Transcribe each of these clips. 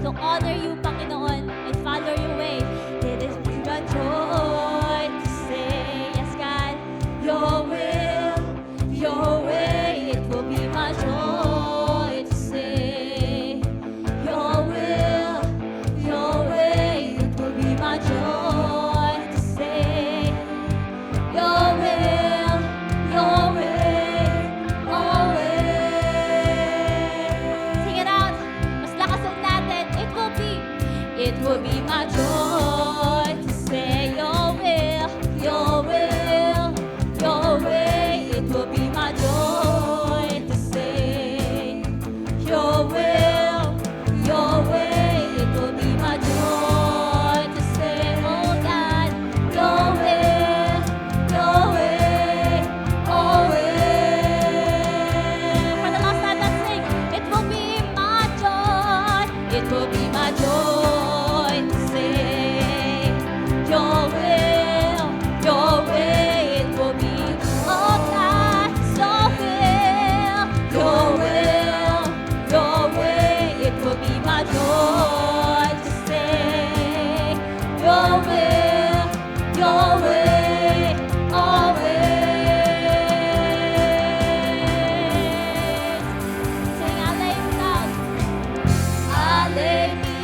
to honor you, Panginoon, and follow your way. It is my joy to say, yes, God, your will, your way. It will be my joy to say, your will, your way. It will be my joy to say, your will, your way, always. Sing it out. Mas lakasan natin. It will be my joy to say your will, your will, your way. It will be my joy to say your will, your way. It will be my joy to say, oh God, your will, your way, always. For the last time, let's sing. It will be my joy. It will be my joy to say your will, your way. It will be, oh God, your will, your way. It will be my joy to say your will, your way, always. Sing, I lay me down. I lay me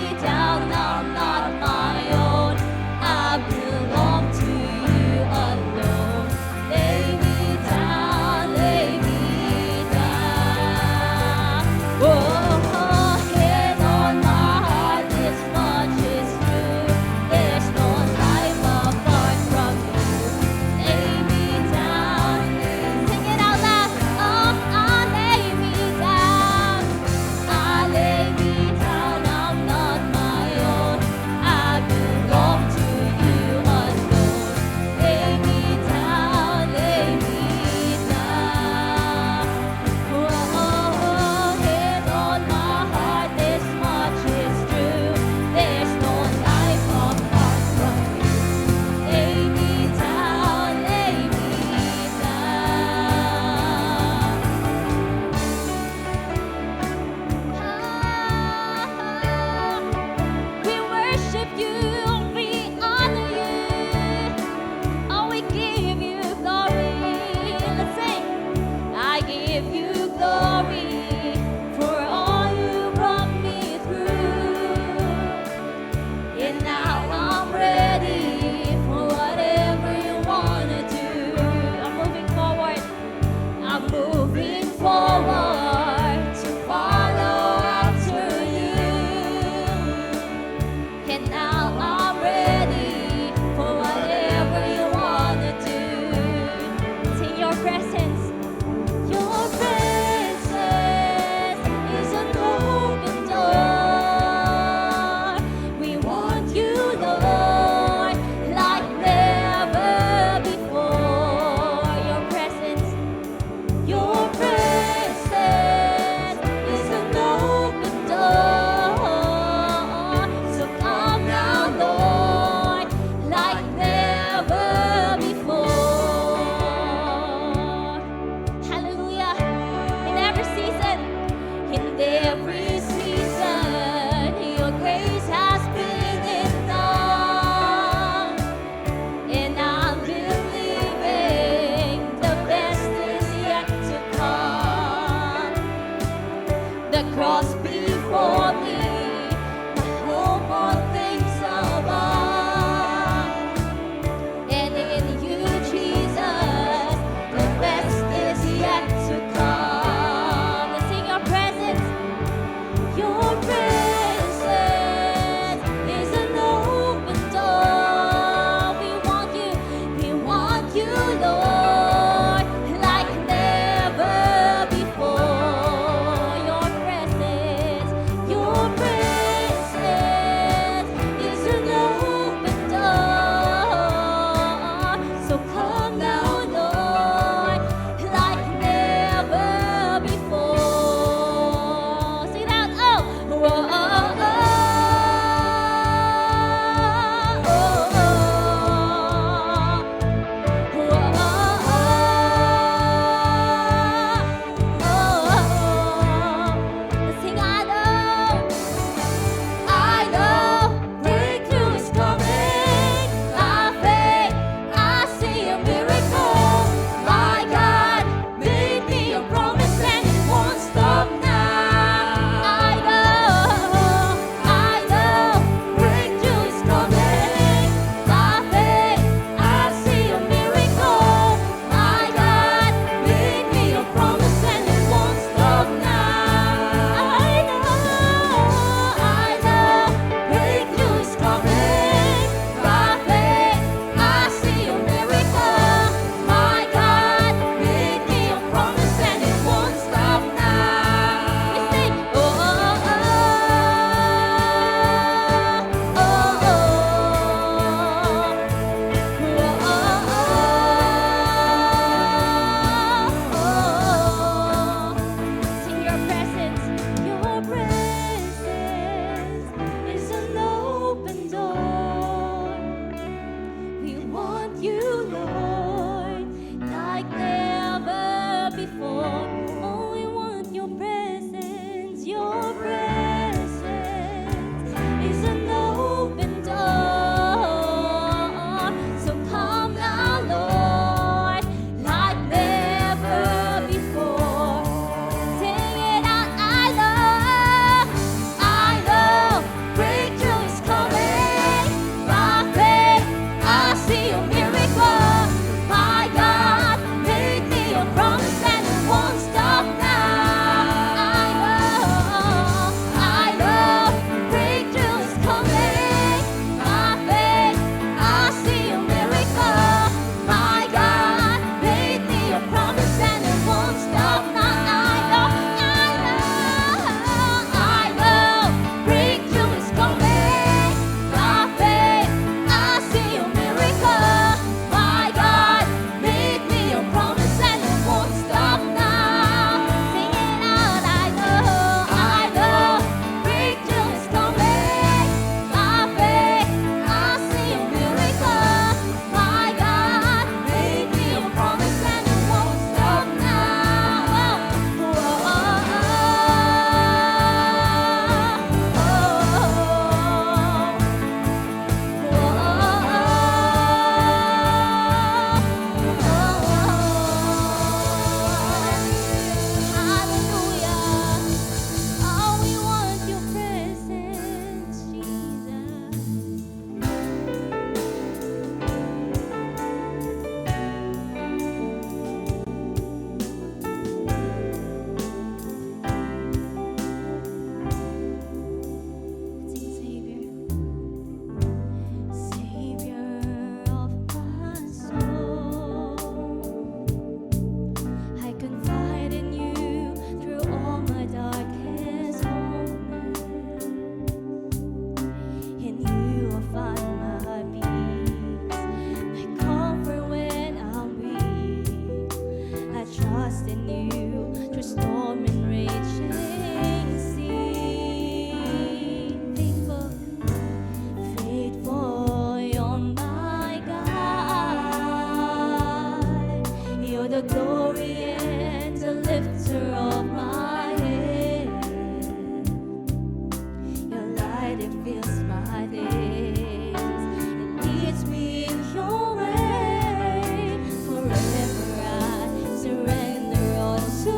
light, it fills my days. It leads me in your way. Forever I surrender all to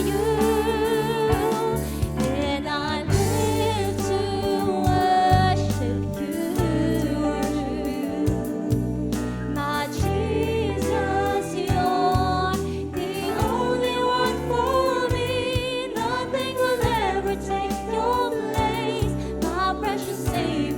you. And I live to worship you. My Jesus, you're the only one for me. Nothing will ever take your place. My precious Savior.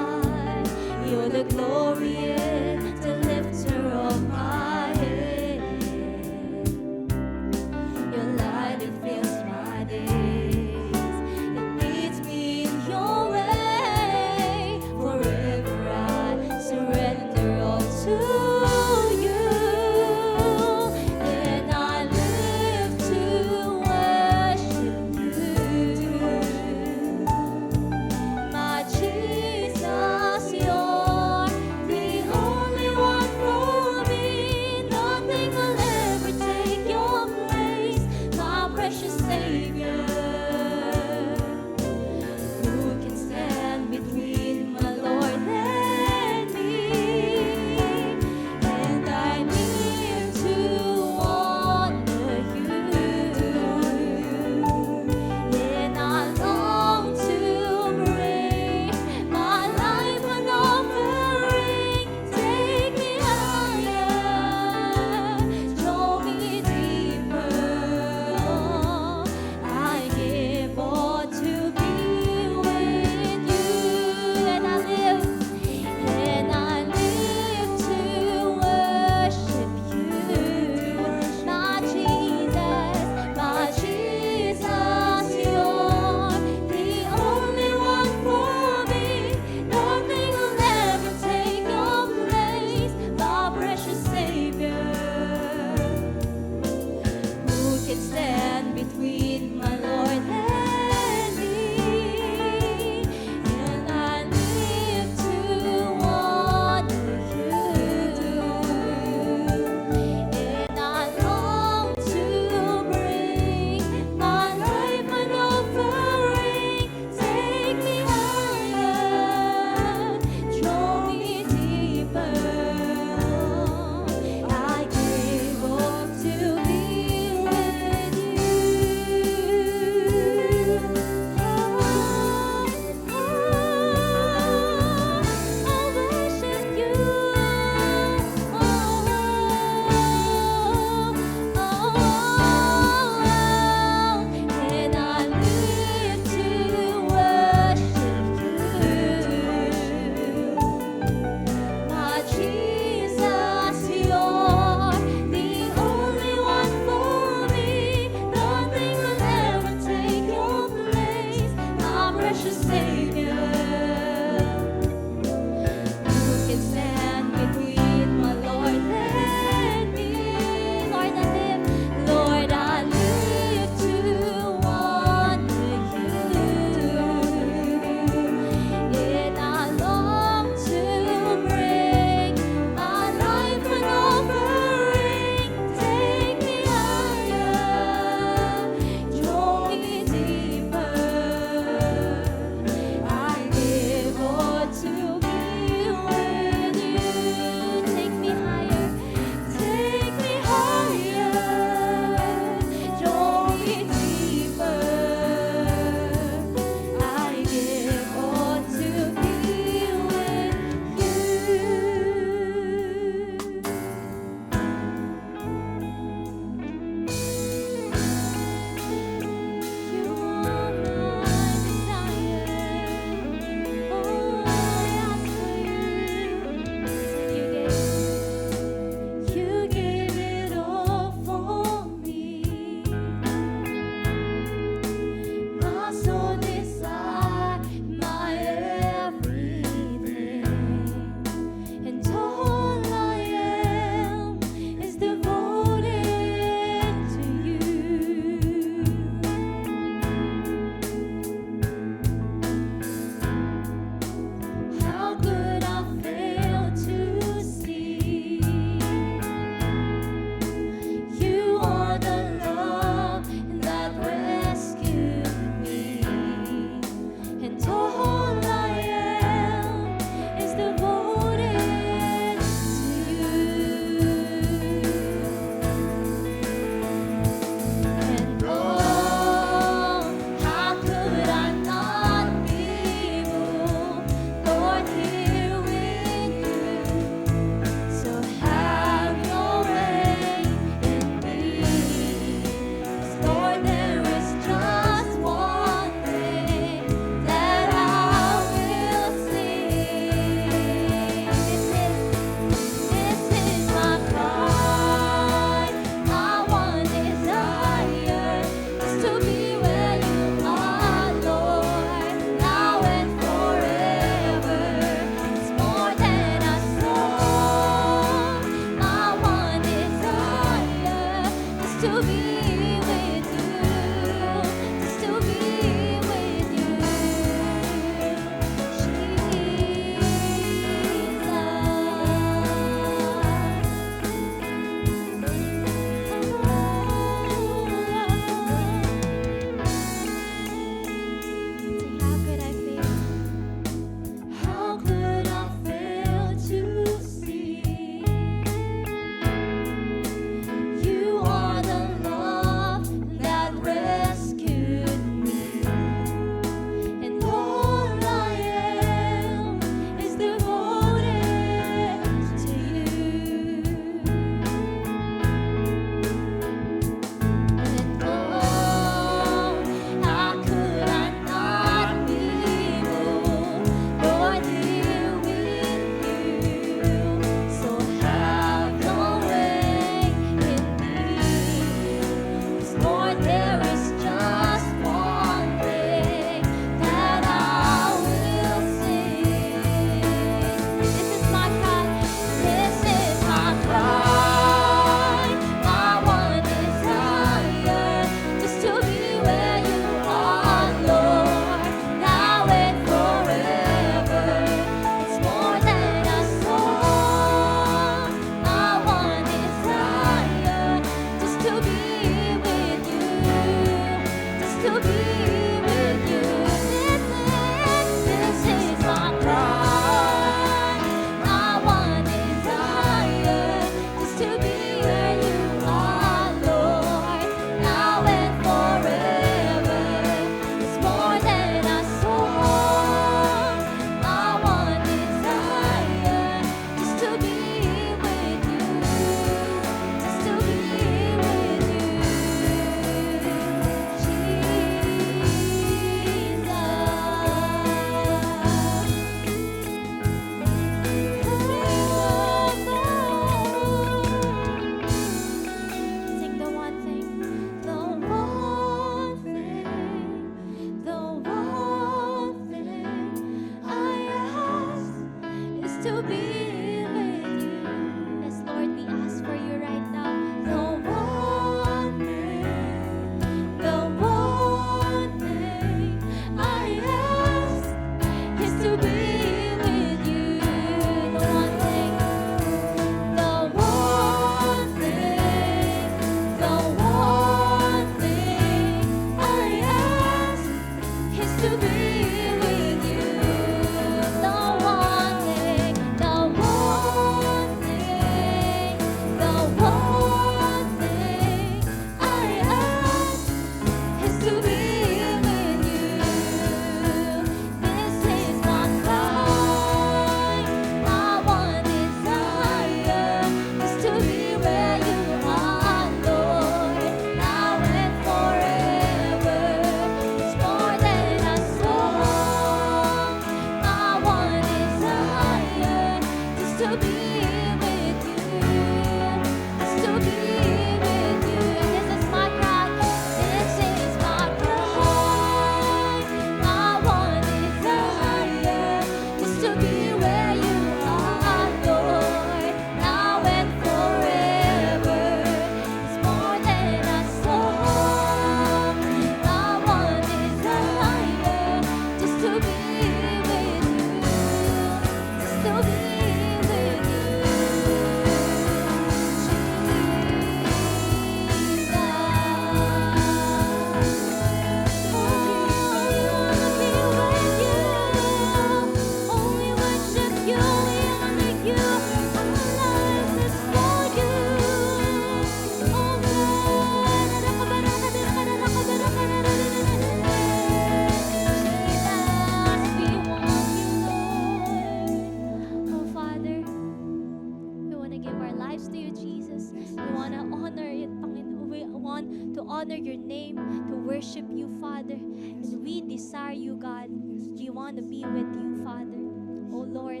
honor your name, to worship you, Father. And we desire you, God. We want to be with you, Father. Oh Lord,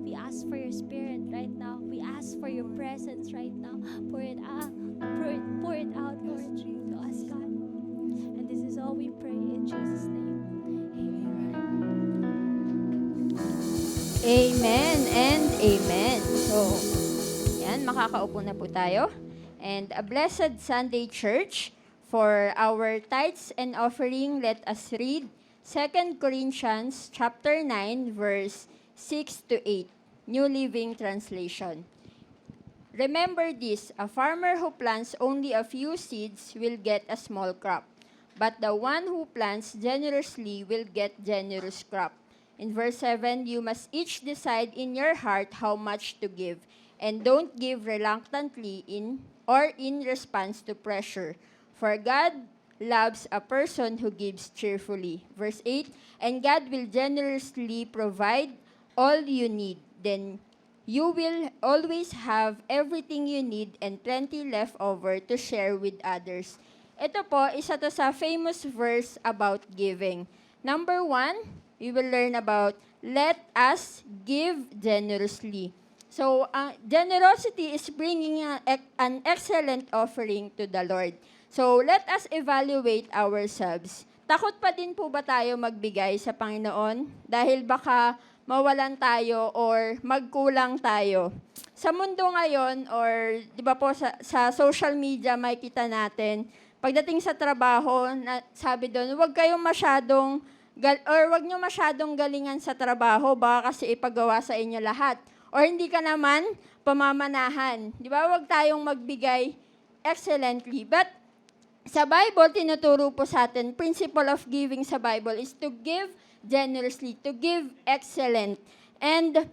we ask for your spirit right now. We ask for your presence right now. Pour it out. Pour it out, Lord, to us, God. And this is all we pray in Jesus' name. Amen and amen. So, yan, makakaupo na po tayo. And a blessed Sunday, church. For our tithes and offering, let us read 2 Corinthians chapter 9, verse 6 to 8, New Living Translation. Remember this, a farmer who plants only a few seeds will get a small crop, but the one who plants generously will get generous crop. In verse 7, you must each decide in your heart how much to give, and don't give reluctantly in response to pressure. For God loves a person who gives cheerfully. Verse 8, and God will generously provide all you need. Then you will always have everything you need and plenty left over to share with others. Ito po, isa to sa famous verse about giving. Number 1, we will learn about let us give generously. So, generosity is bringing an excellent offering to the Lord. So, let us evaluate ourselves. Takot pa din po ba tayo magbigay sa Panginoon? Dahil baka mawalan tayo or magkulang tayo. Sa mundo ngayon, or di ba po sa social media, makikita natin, pagdating sa trabaho, sabi doon, huwag nyo masyadong galingan sa trabaho, baka kasi ipagawa sa inyo lahat. Or hindi ka naman pamamanahan. Di ba? Huwag tayong magbigay excellently. But sa Bible, tinuturo po sa atin, principle of giving sa Bible is to give generously, to give excellent. And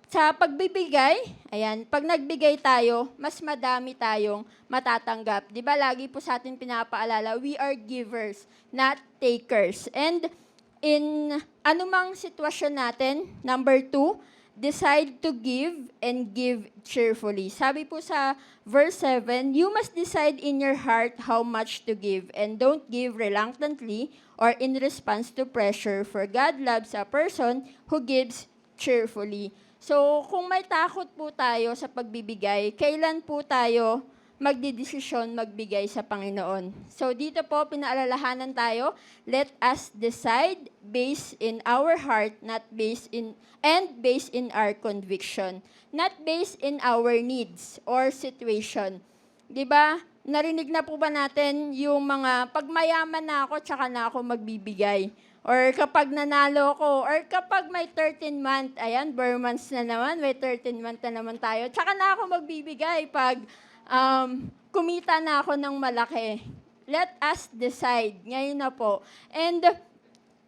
sa pagbibigay, ayan, pag nagbigay tayo, mas madami tayong matatanggap. Di ba, lagi po sa atin pinapaalala, we are givers, not takers. And in anumang sitwasyon natin, number 2, decide to give and give cheerfully. Sabi po sa verse 7, you must decide in your heart how much to give and don't give reluctantly or in response to pressure, for God loves a person who gives cheerfully. So, kung may takot po tayo sa pagbibigay, kailan po tayo magdidesisyon magbigay sa Panginoon? So, dito po, pinaalalahanan tayo, let us decide based in our heart, not based in our conviction, not based in our needs or situation. 'Di ba? Narinig na po ba natin yung mga pag mayaman na ako, tsaka na ako magbibigay? Or kapag nanalo ko, or kapag may 13-month, ayan, bare months na naman, may 13-month na naman tayo, tsaka na ako magbibigay pag kumita na ako ng malaki. Let us decide. Ngayon na po. And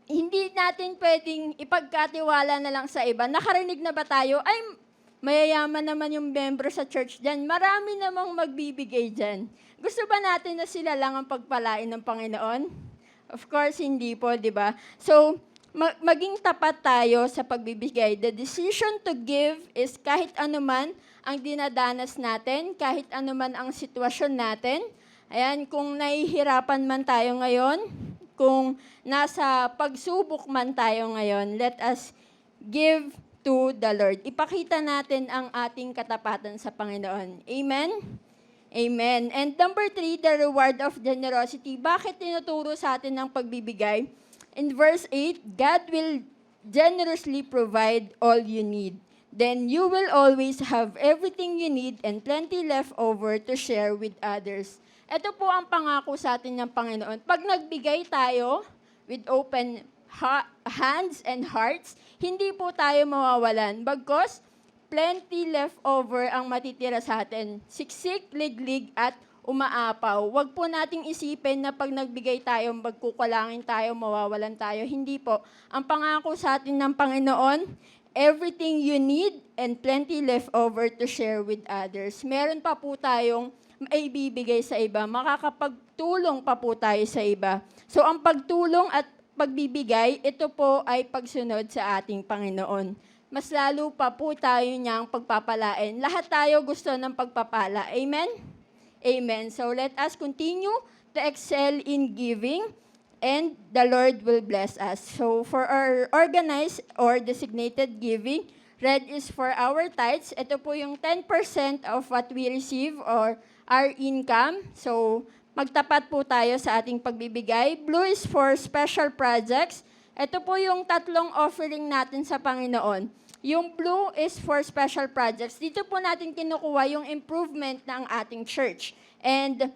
hindi natin pwedeng ipagkatiwala na lang sa iba. Nakarinig na ba tayo? Ay, mayayaman naman yung membro sa church dyan. Marami namang magbibigay dyan. Gusto ba natin na sila lang ang pagpalain ng Panginoon? Of course, hindi po, di ba? So, maging tapat tayo sa pagbibigay. The decision to give is kahit anuman ang dinadanas natin, kahit anuman ang sitwasyon natin. Ayan, kung nahihirapan man tayo ngayon, kung nasa pagsubok man tayo ngayon, let us give to the Lord. Ipakita natin ang ating katapatan sa Panginoon. Amen? Amen. And number 3, the reward of generosity. Bakit tinuturo sa atin ng pagbibigay? In verse 8, God will generously provide all you need. Then you will always have everything you need and plenty left over to share with others. Ito po ang pangako sa atin ng Panginoon. Pag nagbigay tayo with open hands and hearts, hindi po tayo mawawalan. Bagkus, plenty left over ang matitira sa atin. Siksik, liglig, at umaapaw. Huwag po nating isipin na pag nagbigay tayo, magkukulangin tayo, mawawalan tayo. Hindi po. Ang pangako sa atin ng Panginoon, everything you need and plenty left over to share with others. Meron pa po tayong maibibigay sa iba. Makakapagtulong pa po tayo sa iba. So, ang pagtulong at pagbibigay, ito po ay pagsunod sa ating Panginoon. Mas lalo pa po tayo niyang pagpapalain. Lahat tayo gusto ng pagpapala. Amen? Amen. So, let us continue to excel in giving, and the Lord will bless us. So for our organized or designated giving, red is for our tithes. Ito po yung 10% of what we receive or our income. So magtapat po tayo sa ating pagbibigay. Blue is for special projects. Ito po yung tatlong offering natin sa Panginoon. Yung blue is for special projects. Dito po natin kinukuha yung improvement ng ating church. And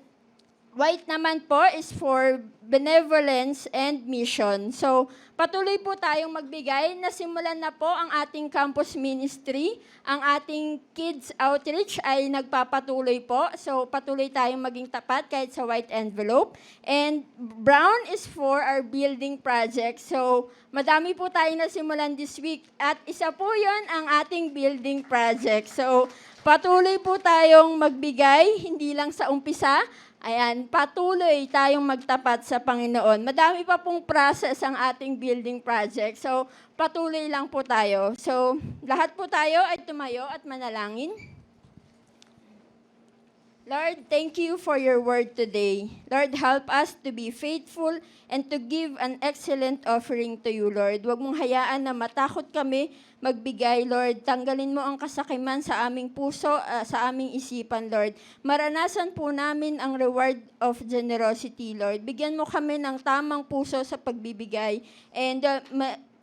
white naman po is for benevolence and mission. So, patuloy po tayong magbigay. Nasimulan na po ang ating campus ministry. Ang ating kids outreach ay nagpapatuloy po. So, patuloy tayong maging tapat kahit sa white envelope. And brown is for our building project. So, madami po tayong nasimulan this week. At isa po yon ang ating building project. So, patuloy po tayong magbigay, hindi lang sa umpisa. Ayan, patuloy tayong magtapat sa Panginoon. Madami pa pong process ang ating building project. So, patuloy lang po tayo. So, lahat po tayo ay tumayo at manalangin. Lord, thank you for your word today. Lord, help us to be faithful and to give an excellent offering to you, Lord. Huwag mong hayaan na matakot kami magbigay, Lord. Tanggalin mo ang kasakiman sa aming puso, sa aming isipan, Lord. Maranasan po namin ang reward of generosity, Lord. Bigyan mo kami ng tamang puso sa pagbibigay. And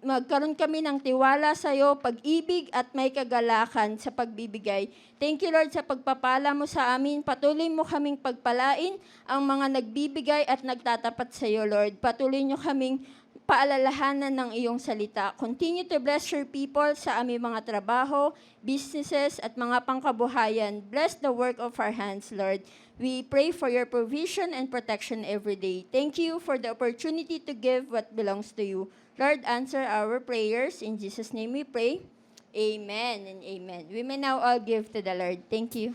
magkaroon kami ng tiwala sa iyo, pag-ibig at may kagalakan sa pagbibigay. Thank you, Lord, sa pagpapala mo sa amin. Patuloy mo kaming pagpalain ang mga nagbibigay at nagtatapat sa iyo, Lord. Patuloy nyo kaming paalalahanan ng iyong salita. Continue to bless your people sa aming mga trabaho, businesses, at mga pangkabuhayan. Bless the work of our hands, Lord. We pray for your provision and protection every day. Thank you for the opportunity to give what belongs to you. Lord, answer our prayers. In Jesus' name we pray. Amen and amen. We may now all give to the Lord. Thank you.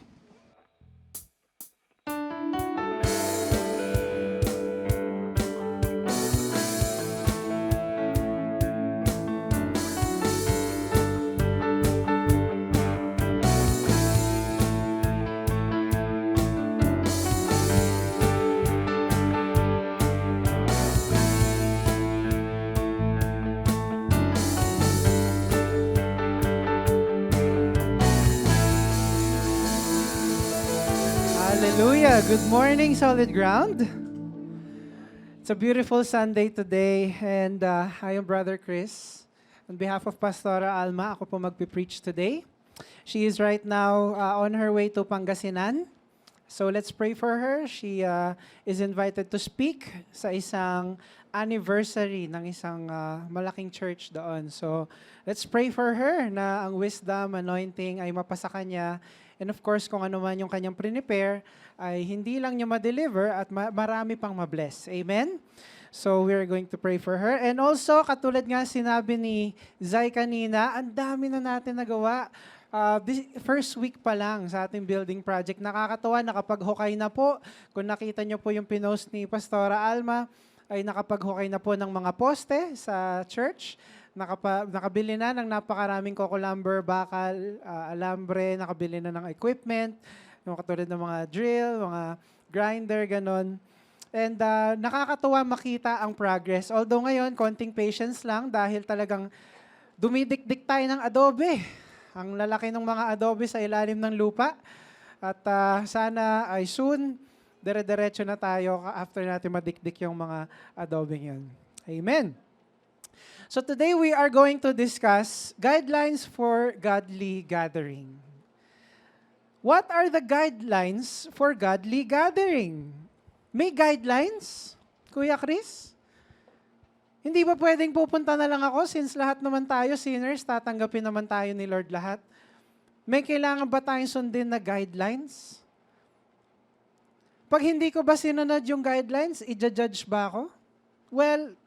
Hallelujah! Good morning, Solid Ground. It's a beautiful Sunday today, and I am Brother Chris. On behalf of Pastora Alma, ako po magpipreach today. She is right now on her way to Pangasinan. So let's pray for her. She is invited to speak sa isang anniversary ng isang malaking church doon. So let's pray for her na ang wisdom, anointing ay mapasa kanya. And of course, kung ano man yung kanyang prepare, ay hindi lang niya ma-deliver at marami pang ma-bless. Amen? So we're going to pray for her. And also, katulad nga sinabi ni Zay kanina, ang dami na natin nagawa. This first week pa lang sa ating building project. Nakakatawa, nakapaghukay na po. Kung nakita niyo po yung pinost ni Pastora Alma, ay nakapaghukay na po ng mga poste sa church. Nakabili na ng napakaraming coco-lumber, bakal, alambre, nakabili na ng equipment, yung katulad ng mga drill, mga grinder, ganon. And nakakatuwa makita ang progress. Although ngayon, konting patience lang dahil talagang dumidikdik tayo ng adobe. Ang lalaki ng mga adobe sa ilalim ng lupa. At sana ay soon, dire-diretso na tayo after natin madikdik yung mga adobe yun. Amen. So today we are going to discuss guidelines for godly gathering. What are the guidelines for godly gathering? May guidelines, Kuya Chris? Hindi ba pwedeng pupunta na lang ako since lahat naman tayo sinners, tatanggapin naman tayo ni Lord lahat? May kailangan ba tayong sundin na guidelines? Pag hindi ko ba sinunod yung guidelines, i-judge ba ako? Well,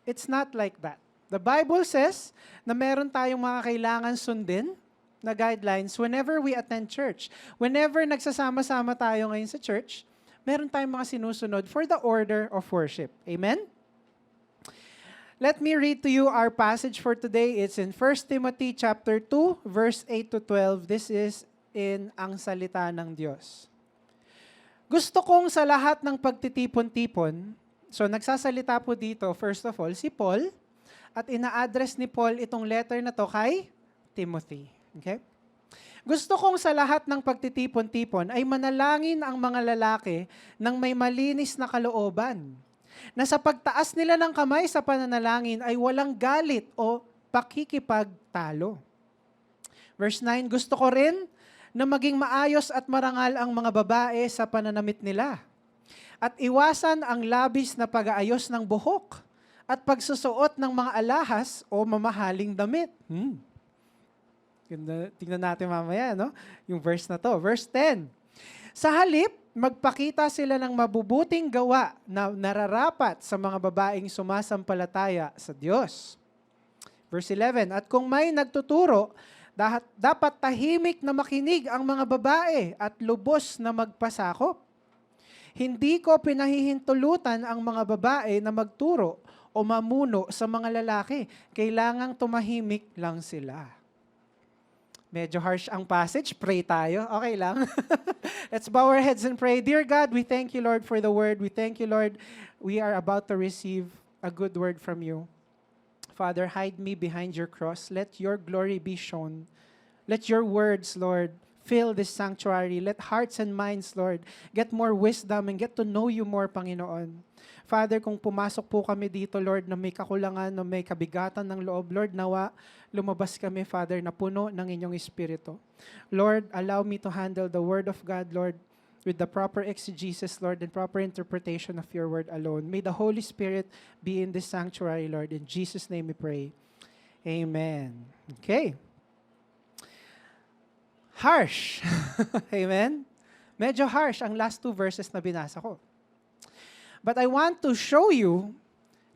it's not like that. The Bible says na meron tayong mga kailangan sundin na guidelines whenever we attend church. Whenever nagsasama-sama tayo ngayon sa church, meron tayong mga sinusunod for the order of worship. Amen? Let me read to you our passage for today. It's in 1 Timothy chapter 2, verse 8 to 12. This is in Ang Salita ng Diyos. Gusto kong sa lahat ng pagtitipon-tipon, so nagsasalita po dito, first of all, si Paul, at ina-address ni Paul itong letter na to kay Timothy. Okay? Gusto kong sa lahat ng pagtitipon-tipon ay manalangin ang mga lalaki ng may malinis na kalooban, na sa pagtaas nila ng kamay sa pananalangin ay walang galit o pakikipagtalo. Verse 9, gusto ko rin na maging maayos at marangal ang mga babae sa pananamit nila, at iwasan ang labis na pag-aayos ng buhok at pagsusuot ng mga alahas o mamahaling damit. Tingnan natin mamaya, no? Yung verse na to. Verse 10. Sa halip, magpakita sila ng mabubuting gawa na nararapat sa mga babaeng sumasampalataya sa Diyos. Verse 11. At kung may nagtuturo, dapat tahimik na makinig ang mga babae at lubos na magpasakop. Hindi ko pinahihintulutan ang mga babae na magturo o mamuno sa mga lalaki. Kailangang tumahimik lang sila. Medyo harsh ang passage. Pray tayo. Okay lang. Let's bow our heads and pray. Dear God, we thank you, Lord, for the word. We thank you, Lord, we are about to receive a good word from you. Father, hide me behind your cross. Let your glory be shown. Let your words, Lord, fill this sanctuary. Let hearts and minds, Lord, get more wisdom and get to know you more, Panginoon. Father, kung pumasok po kami dito, Lord, na may kakulangan, na may kabigatan ng loob, Lord, nawa, lumabas kami, Father, na puno ng inyong Espiritu. Lord, allow me to handle the Word of God, Lord, with the proper exegesis, Lord, and proper interpretation of your Word alone. May the Holy Spirit be in this sanctuary, Lord. In Jesus' name we pray. Amen. Okay. Harsh. Amen? Medyo harsh ang last two verses na binasa ko. But I want to show you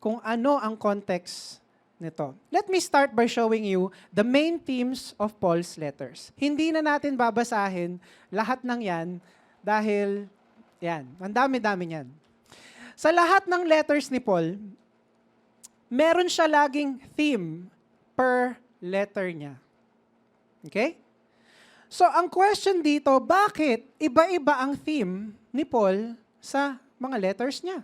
kung ano ang context nito. Let me start by showing you the main themes of Paul's letters. Hindi na natin babasahin lahat ng yan dahil yan, ang dami-dami yan. Sa lahat ng letters ni Paul, meron siya laging theme per letter niya. Okay? So, ang question dito, bakit iba-iba ang theme ni Paul sa mga letters niya?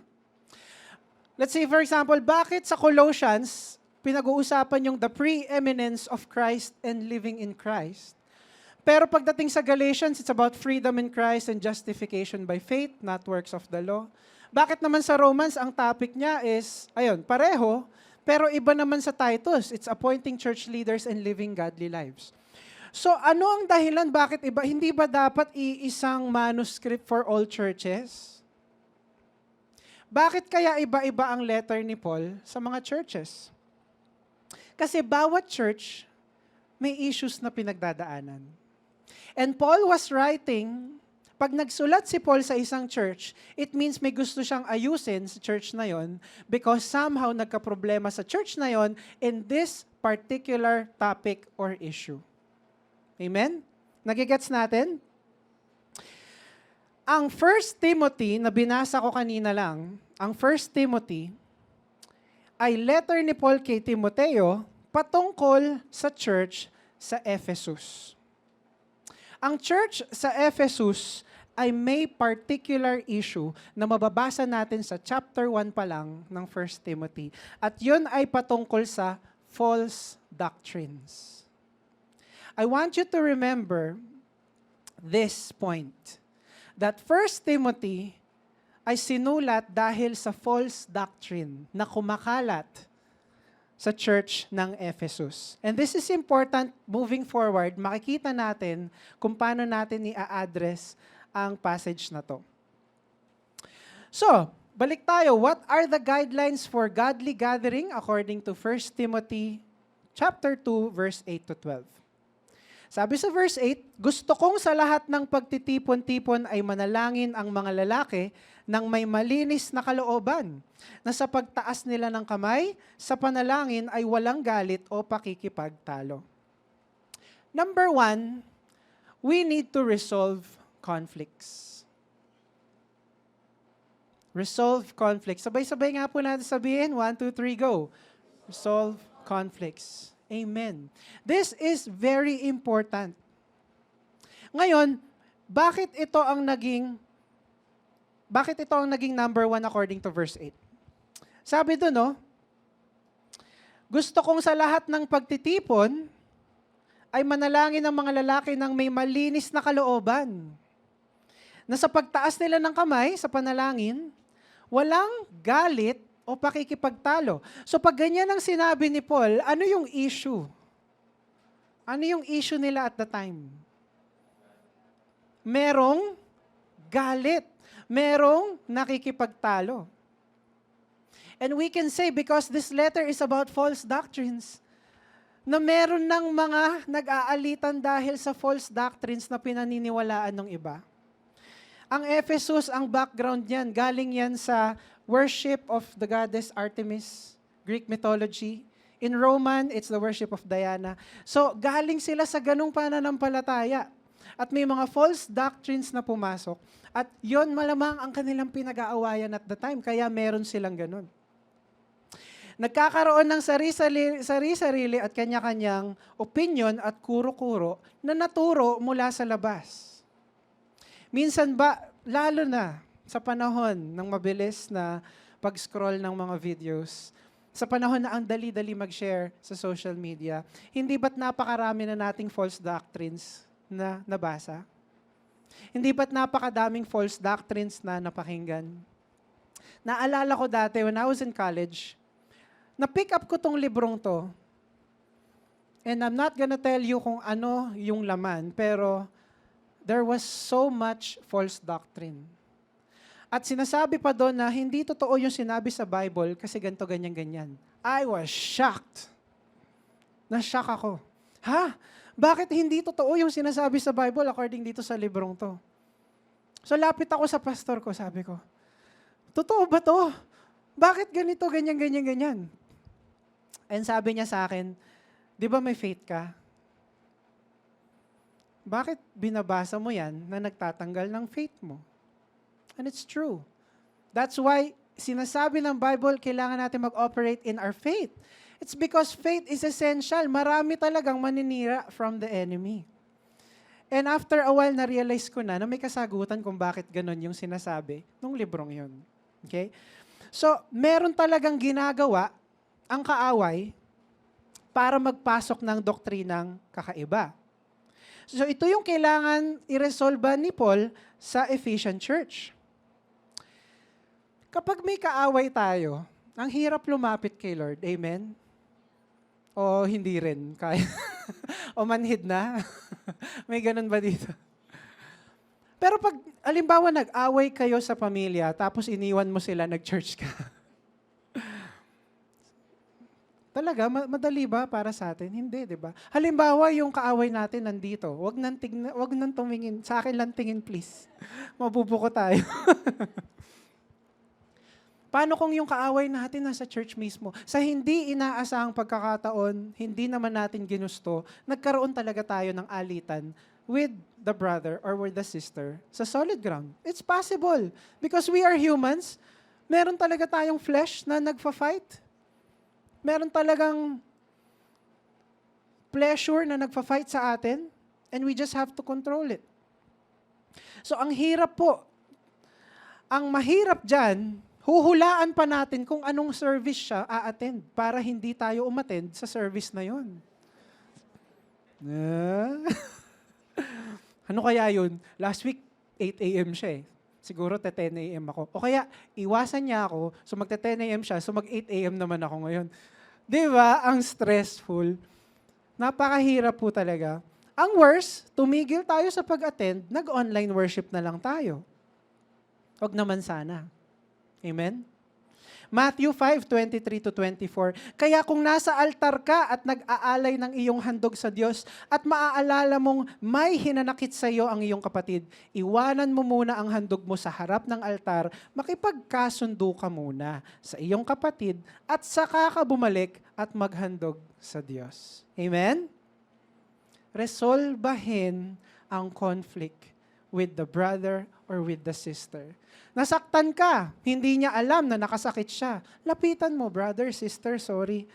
Let's say, for example, bakit sa Colossians, pinag-uusapan yung the preeminence of Christ and living in Christ? Pero pagdating sa Galatians, it's about freedom in Christ and justification by faith, not works of the law. Bakit naman sa Romans, ang topic niya is, ayun, pareho, pero iba naman sa Titus. It's appointing church leaders and living godly lives. So ano ang dahilan bakit iba? Hindi ba dapat iisang manuscript for all churches? Bakit kaya iba-iba ang letter ni Paul sa mga churches? Kasi bawat church may issues na pinagdadaanan. And Paul was writing, pag nagsulat si Paul sa isang church, it means may gusto siyang ayusin sa church na yon because somehow nagka-problema sa church na yon in this particular topic or issue. Amen? Nagigets natin? Ang 1 Timothy na binasa ko kanina lang, ang 1 Timothy ay letter ni Paul kay Timoteo patungkol sa church sa Ephesus. Ang church sa Ephesus ay may particular issue na mababasa natin sa chapter 1 pa lang ng 1 Timothy. At yun ay patungkol sa false doctrines. I want you to remember this point, that 1 Timothy ay sinulat dahil sa false doctrine na kumakalat sa church ng Ephesus. And this is important moving forward. Makikita natin kung paano natin i-address ang passage na to. So, balik tayo. What are the guidelines for godly gathering according to 1 Timothy chapter 2, verse 8 to 12? Sabi sa verse 8, gusto kong sa lahat ng pagtitipon-tipon ay manalangin ang mga lalaki ng may malinis na kalooban, na sa pagtaas nila ng kamay, sa panalangin ay walang galit o pakikipagtalo. Number 1, we need to resolve conflicts. Resolve conflicts. Sabay-sabay nga po natin sabihin, 1, 2, 3, go. Resolve conflicts. Amen. This is very important. Ngayon, bakit ito ang naging bakit ito ang naging number 1 according to verse 8? Sabi doon, no, gusto kong sa lahat ng pagtitipon ay manalangin ang mga lalaki ng may malinis na kalooban, na sa pagtaas nila ng kamay sa panalangin, walang galit o pakikipagtalo. So pag ganyan ang sinabi ni Paul, ano yung issue? Ano yung issue nila at the time? Merong galit. Merong nakikipagtalo. And we can say, because this letter is about false doctrines, na meron ng mga nag-aalitan dahil sa false doctrines na pinaniniwalaan ng iba. Ang Ephesus, ang background niyan, galing yan sa worship of the goddess Artemis, Greek mythology. In Roman, it's the worship of Diana. So, galing sila sa ganung pananampalataya. At may mga false doctrines na pumasok. At yon malamang ang kanilang pinag-aawayan at the time. Kaya meron silang ganun. Nagkakaroon ng sarili-sarili at kanya-kanyang opinion at kuro-kuro na naturo mula sa labas. Minsan ba, lalo na sa panahon ng mabilis na pag-scroll ng mga videos, sa panahon na ang dali-dali mag-share sa social media, hindi ba't napakarami na nating false doctrines na nabasa? Hindi ba't napakadaming false doctrines na napakinggan? Naalala ko dati, when I was in college, na-pick up ko tong librong to, and I'm not gonna tell you kung ano yung laman, pero there was so much false doctrine. At sinasabi pa doon na hindi totoo yung sinabi sa Bible kasi ganito, ganyan, ganyan. I was shocked. Na-shock ako. Ha? Bakit hindi totoo yung sinasabi sa Bible according dito sa librong to? So lapit ako sa pastor ko, sabi ko, totoo ba to? Bakit ganito, ganyan, ganyan, ganyan? And sabi niya sa akin, di ba may faith ka? Bakit binabasa mo yan na nagtatanggal ng faith mo? And it's true. That's why sinasabi ng Bible, kailangan natin mag-operate in our faith. It's because faith is essential. Marami talagang maninira from the enemy. And after a while, na-realize ko na may kasagutan kung bakit ganun yung sinasabi nung librong yun. Okay? So, meron talagang ginagawa ang kaaway para magpasok ng doktrinang kakaiba. So, ito yung kailangan i-resolve ni Paul sa Ephesian Church. Kapag may kaaway tayo, ang hirap lumapit kay Lord. Amen? O hindi rin? Kaya? O manhid na? May ganun ba dito? Pero pag, alimbawa, nag-away kayo sa pamilya, tapos iniwan mo sila, nag-church ka. Talaga, madali ba para sa atin? Hindi, di ba? Halimbawa, yung kaaway natin nandito. Wag nang tumingin. Sa akin lang tingin, please. Mabubuko tayo. Paano kung yung kaaway natin nasa church mismo? Sa hindi inaasahang pagkakataon, hindi naman natin ginusto, nagkaroon talaga tayo ng alitan with the brother or with the sister sa solid ground. It's possible. Because we are humans, meron talaga tayong flesh na nagfa-fight. Meron talagang pleasure na nagfa-fight sa atin, and we just have to control it. So ang hirap po, ang mahirap dyan, huhulaan pa natin kung anong service siya a-attend para hindi tayo umattend sa service na yon. Ano kaya yun? Last week, 8 a.m. siya eh. Siguro 10 a.m. ako. O kaya, iwasan niya ako, so magte-10 a.m. siya, so mag-8 a.m. naman ako ngayon. Di ba? Ang stressful. Napakahirap po talaga. Ang worst, tumigil tayo sa pag-attend, nag-online worship na lang tayo. Huwag naman sana. Amen? Matthew 5:23-24. Kaya kung nasa altar ka at nag-aalay ng iyong handog sa Diyos at maaalala mong may hinanakit sa iyo ang iyong kapatid, iwanan mo muna ang handog mo sa harap ng altar, makipagkasundo ka muna sa iyong kapatid at saka ka bumalik at maghandog sa Diyos. Amen? Resolbahin ang conflict with the brother or with the sister. Nasaktan ka, hindi niya alam na nakasakit siya. Lapitan mo, brother, sister, sorry.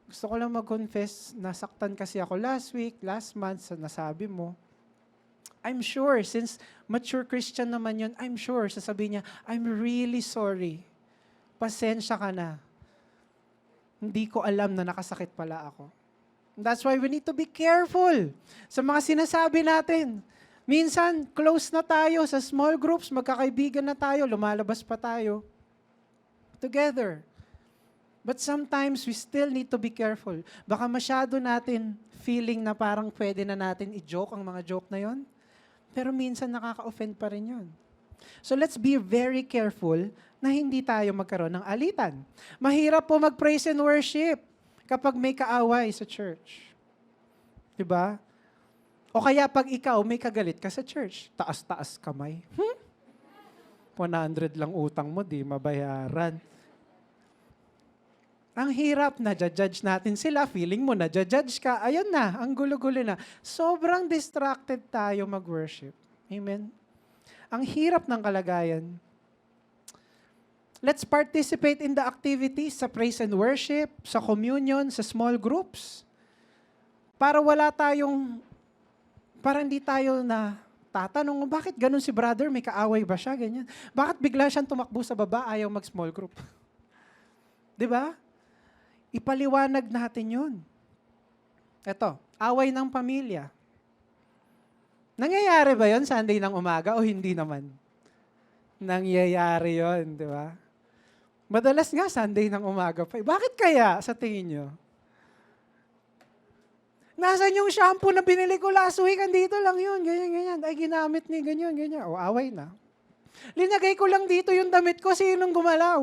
Gusto ko lang mag-confess, nasaktan kasi ako last week, last month, nasabi mo. I'm sure, since mature Christian naman yun, I'm sure, sasabihin niya, I'm really sorry. Pasensya ka na. Hindi ko alam na nakasakit pala ako. That's why we need to be careful sa mga sinasabi natin. Minsan, close na tayo sa small groups, magkakaibigan na tayo, lumalabas pa tayo together. But sometimes, we still need to be careful. Baka masyado natin feeling na parang pwede na natin i-joke ang mga joke na yon. Pero minsan nakaka-offend pa rin yun. So let's be very careful na hindi tayo magkaroon ng alitan. Mahirap po mag-praise and worship kapag may kaaway sa church. Diba? O kaya pag ikaw may kagalit ka sa church, taas-taas kamay. 100 lang utang mo, di mabayaran. Ang hirap, na-judge natin sila, feeling mo na-judge ka, ayun na, ang gulo-gulo na. Sobrang distracted tayo mag-worship. Amen? Ang hirap ng kalagayan. Let's participate in the activities sa praise and worship, sa communion, sa small groups. Para hindi tayo na tatanong, bakit ganun si brother, may kaaway ba siya, ganyan. Bakit bigla siyang tumakbo sa baba, ayaw mag-small group? Di ba? Ipaliwanag natin yun. Eto, away ng pamilya. Nangyayari ba yon Sunday ng umaga o hindi naman? Nangyayari yon, di ba? Madalas nga Sunday ng umaga pa. Bakit kaya sa tingin nyo? Nasaan yung shampoo na binili ko last week? Andito lang yun, ganyan. Ay, ginamit ni ganyan. O, away na. Linagay ko lang dito yung damit ko, sinong gumalaw?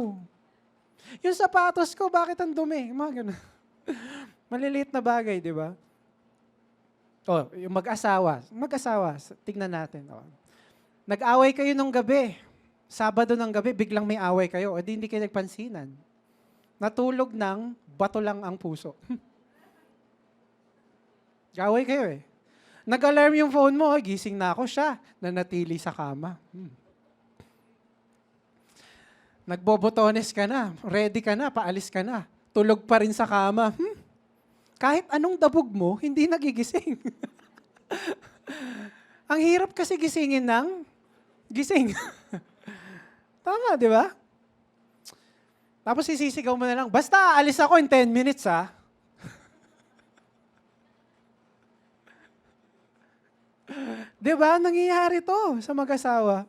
Yung sapatos ko, bakit ang dumi? Mga ganun. Maliliit na bagay, di ba? O, yung mag-asawa. Tignan natin. O. Nag-away kayo nung gabi. Sabado ng gabi, biglang may away kayo. O di hindi kayo nagpansinan. Natulog ng bato lang ang puso. Away kayo eh. Nag-alarm yung phone mo, gising na ako siya, nanatili sa kama. Nagbobotones ka na, ready ka na, paalis ka na. Tulog pa rin sa kama. Kahit anong dabog mo, hindi nagigising. Ang hirap kasi gisingin ng gising. Tama, di ba? Tapos sisisigaw mo na lang, basta aalis ako in 10 minutes, ha? Di ba? Nangyayari to sa mag-asawa.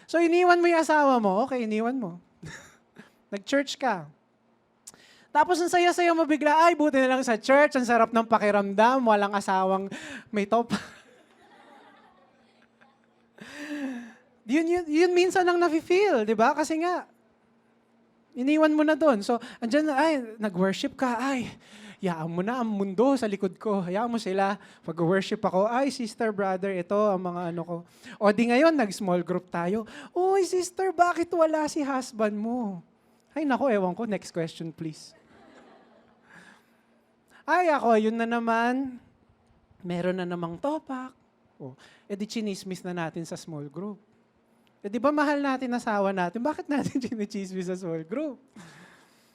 So, iniwan mo yung asawa mo. Okay, iniwan mo. Nag-church ka. Tapos, ang saya-saya mo bigla, ay, buti na lang sa church, ang sarap ng pakiramdam, walang asawang may top. yun minsan ang nafe-feel, di ba? Kasi nga, iniwan mo na doon. So, andyan na, ay, nag-worship ka, ay, yaan mo na ang mundo sa likod ko. Hayaan mo sila. Pag-worship ako, ay, sister, brother, ito ang mga ano ko. O di ngayon, nag-small group tayo. Uy, sister, bakit wala si husband mo? Ay, nako, ewan ko. Next question, please. Ay, ako, yun na naman. Meron na namang topak. O, edi chinismis na natin sa small group. E di ba mahal natin asawa natin? Bakit natin chinichismis sa small group?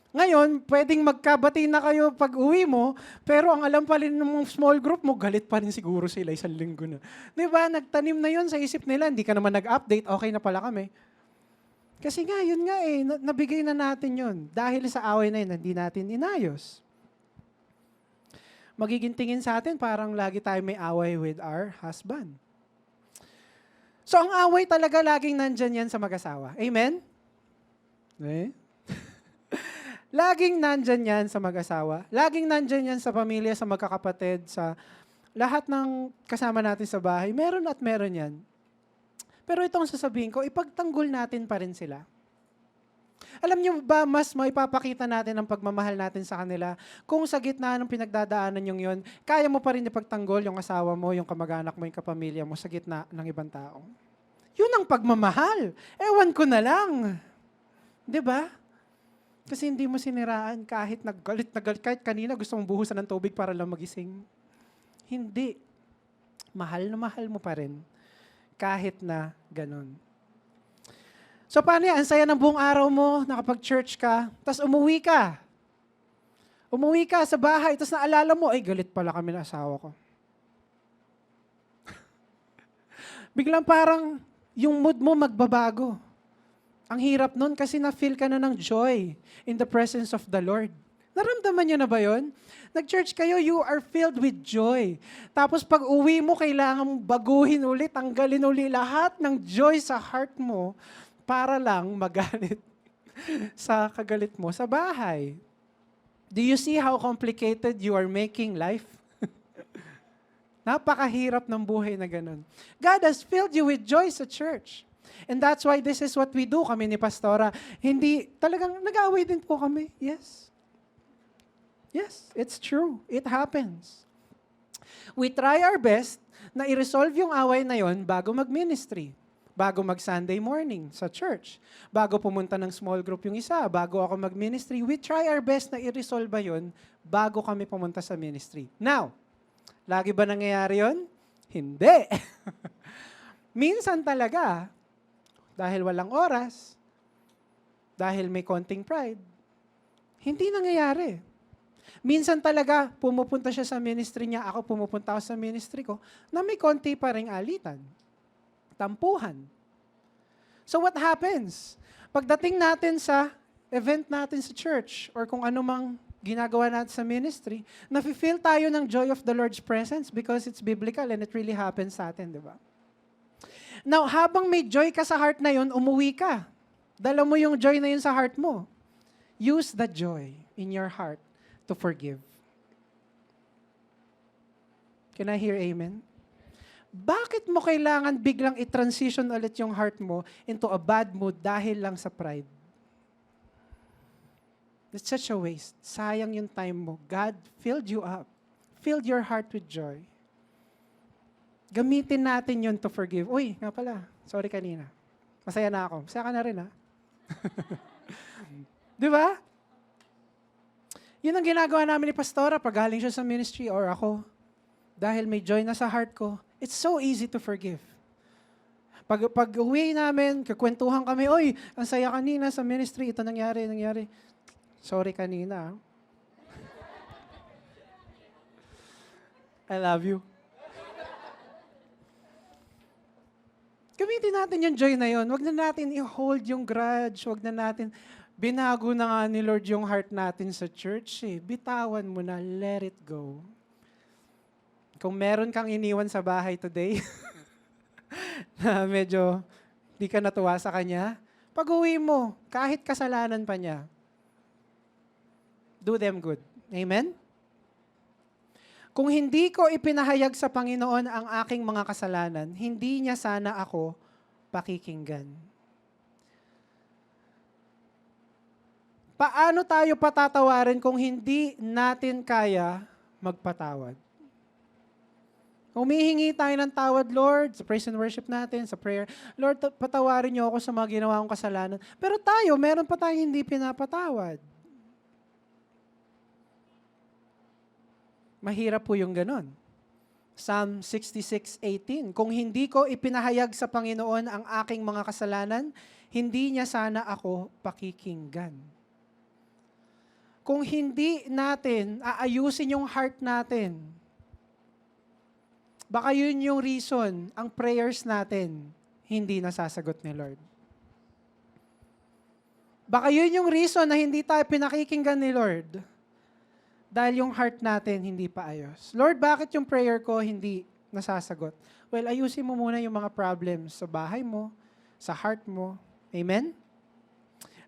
Ngayon, pwedeng magkabati na kayo pag uwi mo, pero ang alam pa rin ng small group mo, galit pa rin siguro sila 1 linggo na. Di ba? Nagtanim na yun sa isip nila, hindi ka naman nag-update, okay na pala kami. Kasi nga, yun nga eh, nabigay na natin yun. Dahil sa away na yun, hindi natin inayos. Magiging tingin sa atin, parang lagi tayo may away with our husband. So, ang away talaga laging nandyan yan sa mag-asawa. Amen? Eh? Laging nandyan yan sa mag-asawa. Laging nandyan yan sa pamilya, sa magkakapatid, sa lahat ng kasama natin sa bahay. Meron at meron yan. Pero itong sasabihin ko, ipagtanggol natin pa rin sila. Alam niyo ba, mas maipapakita natin ang pagmamahal natin sa kanila kung sa gitna ng pinagdadaanan yung yun, kaya mo pa rin ipagtanggol yung asawa mo, yung kamag-anak mo, yung kapamilya mo sa gitna ng ibang tao. Yun ang pagmamahal. Ewan ko na lang. 'Di ba? Kasi hindi mo siniraan kahit naggalit, kahit kanina gusto mong buhusan ng tubig para lang magising. Hindi. Mahal na mahal mo pa rin kahit na ganun. So paano yan? Ang saya ng buong araw mo, nakapag-church ka, tapos umuwi ka. Umuwi ka sa bahay, tapos naalala mo, ay galit pala kami ng asawa ko. biglang parang yung mood mo magbabago. Ang hirap nun kasi na-feel ka na ng joy in the presence of the Lord. Naramdaman niyo na ba yun? Nag-church kayo, you are filled with joy. Tapos pag uwi mo, kailangan mong baguhin ulit, tanggalin ulit lahat ng joy sa heart mo para lang magalit sa kagalit mo sa bahay. Do you see how complicated you are making life? Napakahirap ng buhay na ganun. God has filled you with joy sa church. And that's why this is what we do, kami ni Pastora. Hindi, talagang nag-aaway din po kami. Yes. Yes, it's true. It happens. We try our best na i-resolve yung away na yon bago mag-ministry, bago mag-Sunday morning sa church, bago pumunta ng small group yung isa, bago ako mag-ministry. We try our best na i-resolve yon bago kami pumunta sa ministry. Now, lagi ba nangyayari yon? Hindi. Minsan talaga, dahil walang oras, dahil may konting pride, hindi nangyayari. Minsan talaga, pumupunta siya sa ministry niya, ako pumupunta ako sa ministry ko, na may konti pa ring alitan. Tampuhan. So what happens? Pagdating natin sa event natin sa church, or kung ano mang ginagawa natin sa ministry, nafe-feel tayo ng joy of the Lord's presence because it's biblical and it really happens sa atin, di ba? Now, habang may joy ka sa heart na yun, umuwi ka. Dala mo yung joy na yun sa heart mo. Use the joy in your heart to forgive. Can I hear amen? Bakit mo kailangan biglang i-transition ulit yung heart mo into a bad mood dahil lang sa pride? It's such a waste. Sayang yung time mo. God filled you up. Filled your heart with joy. Gamitin natin yun to forgive. Uy, nga pala. Sorry kanina. Masaya na ako. Masaya ka na rin, ha? Di ba? Yun ang ginagawa namin ni Pastora pag galing siya sa ministry or ako. Dahil may joy na sa heart ko, it's so easy to forgive. Pag uwi namin, kakwentuhan kami, oy, ang saya kanina sa ministry, ito nangyari. Sorry kanina. I love you. Gamitin natin yung joy na yun. Huwag na natin i-hold yung grudge. Huwag na natin, binago na nga ni Lord yung heart natin sa church. Bitawan mo na, let it go. Kung meron kang iniwan sa bahay today, na medyo di ka natuwa sa kanya, pag-uwi mo, kahit kasalanan pa niya, do them good. Amen? Kung hindi ko ipinahayag sa Panginoon ang aking mga kasalanan, hindi niya sana ako pakikinggan. Paano tayo patatawarin kung hindi natin kaya magpatawad? Humihingi tayo ng tawad, Lord, sa praise and worship natin, sa prayer. Lord, patawarin niyo ako sa mga ginawa kong kasalanan. Pero tayo, meron pa tayong hindi pinapatawad. Mahirap po yung ganon. Psalm 66:18, kung hindi ko ipinahayag sa Panginoon ang aking mga kasalanan, hindi niya sana ako pakikinggan. Kung hindi natin aayusin yung heart natin, baka yun yung reason, ang prayers natin, hindi nasasagot ni Lord. Baka yun yung reason na hindi tayo pinakikinggan ni Lord. Dahil yung heart natin hindi pa ayos. Lord, bakit yung prayer ko hindi nasasagot? Well, ayusin mo muna yung mga problems sa bahay mo, sa heart mo. Amen?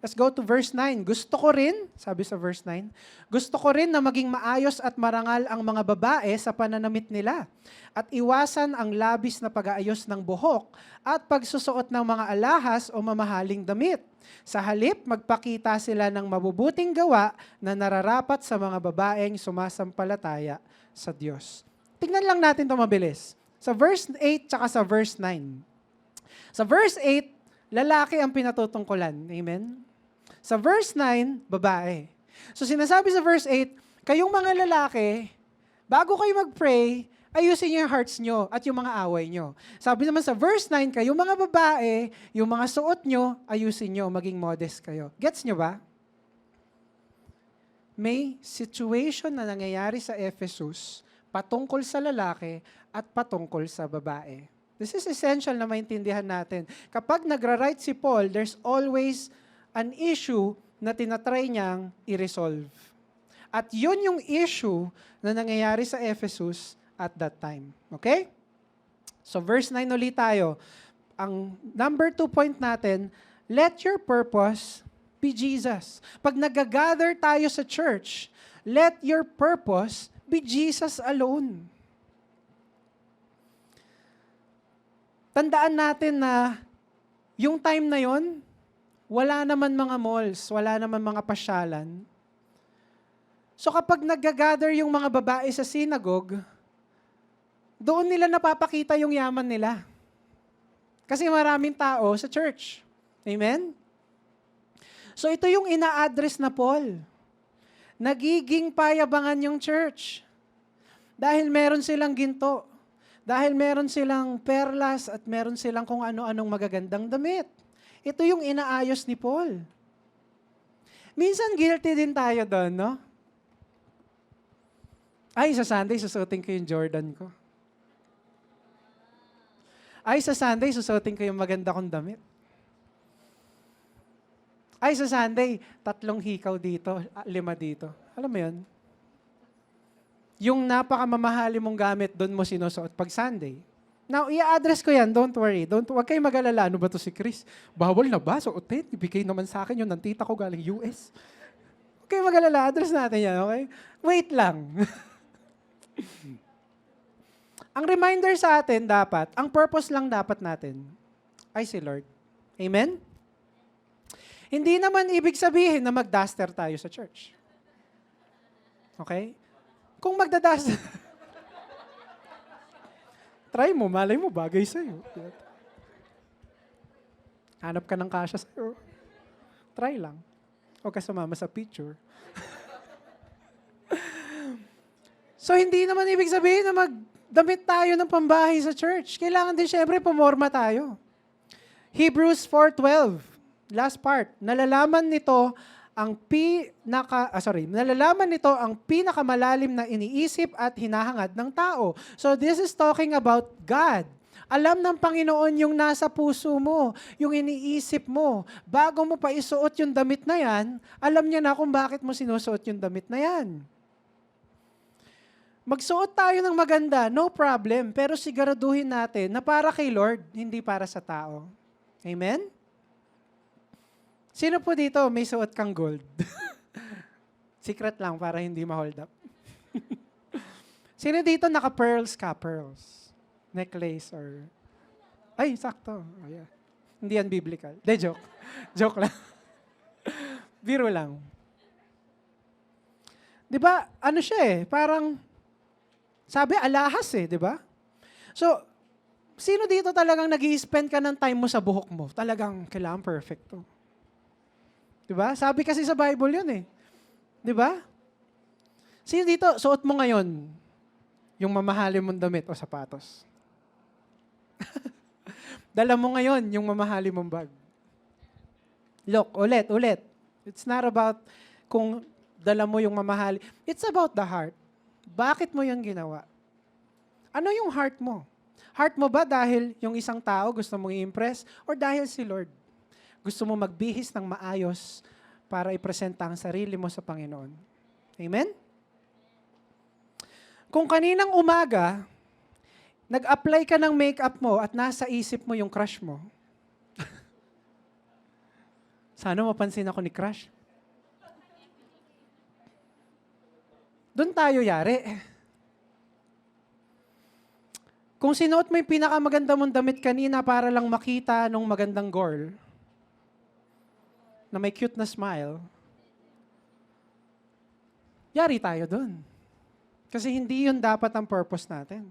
Let's go to verse 9. Gusto ko rin, sabi sa verse 9, gusto ko rin na maging maayos at marangal ang mga babae sa pananamit nila at iwasan ang labis na pag-aayos ng buhok at pagsusuot ng mga alahas o mamahaling damit. Sa halip, magpakita sila ng mabubuting gawa na nararapat sa mga babaeng sumasampalataya sa Diyos. Tingnan lang natin ito mabilis. Sa verse 8 tsaka sa verse 9. Sa verse 8, lalaki ang pinatutungkulan. Amen? Sa verse 9, babae. So sinasabi sa verse 8, kayong mga lalaki, bago kayo mag-pray, ayusin niyo yung hearts nyo at yung mga away nyo. Sabi naman sa verse 9, kayong mga babae, yung mga suot nyo, ayusin nyo, maging modest kayo. Gets nyo ba? May situation na nangyayari sa Ephesus patungkol sa lalaki at patungkol sa babae. This is essential na maintindihan natin. Kapag nagra-write si Paul, there's always an issue na tinatry niyang i-resolve. At yun yung issue na nangyayari sa Ephesus at that time. Okay? So verse 9 ulit tayo. Ang number 2 point natin, let your purpose be Jesus. Pag nag-gather tayo sa church, let your purpose be Jesus alone. Tandaan natin na yung time na yon, wala naman mga malls, wala naman mga pasyalan. So kapag nag-gather yung mga babae sa synagogue, doon nila napapakita yung yaman nila. Kasi maraming tao sa church. Amen? So ito yung ina-address na Paul. Nagiging payabangan yung church. Dahil meron silang ginto. Dahil meron silang perlas at meron silang kung ano-anong magagandang damit. Ito yung inaayos ni Paul. Minsan guilty din tayo doon, no? Ay, sa Sunday, susuotin ko yung Jordan ko. Ay, sa Sunday, susuotin ko yung maganda kong damit. Ay, sa Sunday, 3 hikaw dito, 5 dito. Alam mo yun? Yung napakamamahali mong gamit, doon mo sinusuot pag Sunday. Now, i-address ko yan, don't worry. Huwag kayong mag-alala, ano ba to si Chris? Bawal na ba? Suotin, ibigay naman sa akin yun ng tita ko galing US. Huwag kayong mag-alala, address natin yan, okay? Wait lang. Ang reminder sa atin dapat, ang purpose lang dapat natin ay si Lord. Amen? Hindi naman ibig sabihin na mag-duster tayo sa church. Okay? Kung magda-duster, try mo, malay mo, bagay sa'yo. Hanap ka ng kasya sa'yo. Try lang. Huwag ka sumama sa picture. So, hindi naman ibig sabihin na magdamit tayo ng pambahay sa church. Kailangan din syempre pumorma tayo. Hebrews 4:12, last part. Nalalaman nito ang pinakamalalim na iniisip at hinahangad ng tao. So this is talking about God. Alam ng Panginoon yung nasa puso mo, yung iniisip mo. Bago mo pa isuot yung damit na yan, alam niya na kung bakit mo sinusuot yung damit na yan. Magsuot tayo ng maganda, no problem, pero siguraduhin natin na para kay Lord, hindi para sa tao. Amen? Sino po dito may suot kang gold? Secret lang para hindi ma-hold up. Sino dito naka-pearls ka? Pearls. Necklace or... Ay, sakto. Oh, yeah. Hindi yan biblical. De, joke. Joke lang. Biro lang. Di ba, ano siya eh, parang, sabi, alahas eh, di ba? So, sino dito talagang nag-i-spend ka ng time mo sa buhok mo? Talagang kailangan perfecto. Diba? Sabi kasi sa Bible yun eh. Diba? Sino dito, suot mo ngayon yung mamahalin mong damit o sapatos? Dala mo ngayon yung mamahalin mong bag. Look, ulit. It's not about kung dala mo yung mamahali. It's about the heart. Bakit mo yun ginawa? Ano yung heart mo? Heart mo ba dahil yung isang tao gusto mong i-impress or dahil si Lord? Gusto mo magbihis ng maayos para ipresenta ang sarili mo sa Panginoon. Amen? Kung kaninang umaga, nag-apply ka ng makeup mo at nasa isip mo yung crush mo, sana mapansin ako ni crush. Doon tayo yari. Kung sinuot mo yung pinakamaganda mong damit kanina para lang makita nung magandang girl, na may cute na smile, yari tayo dun. Kasi hindi yun dapat ang purpose natin.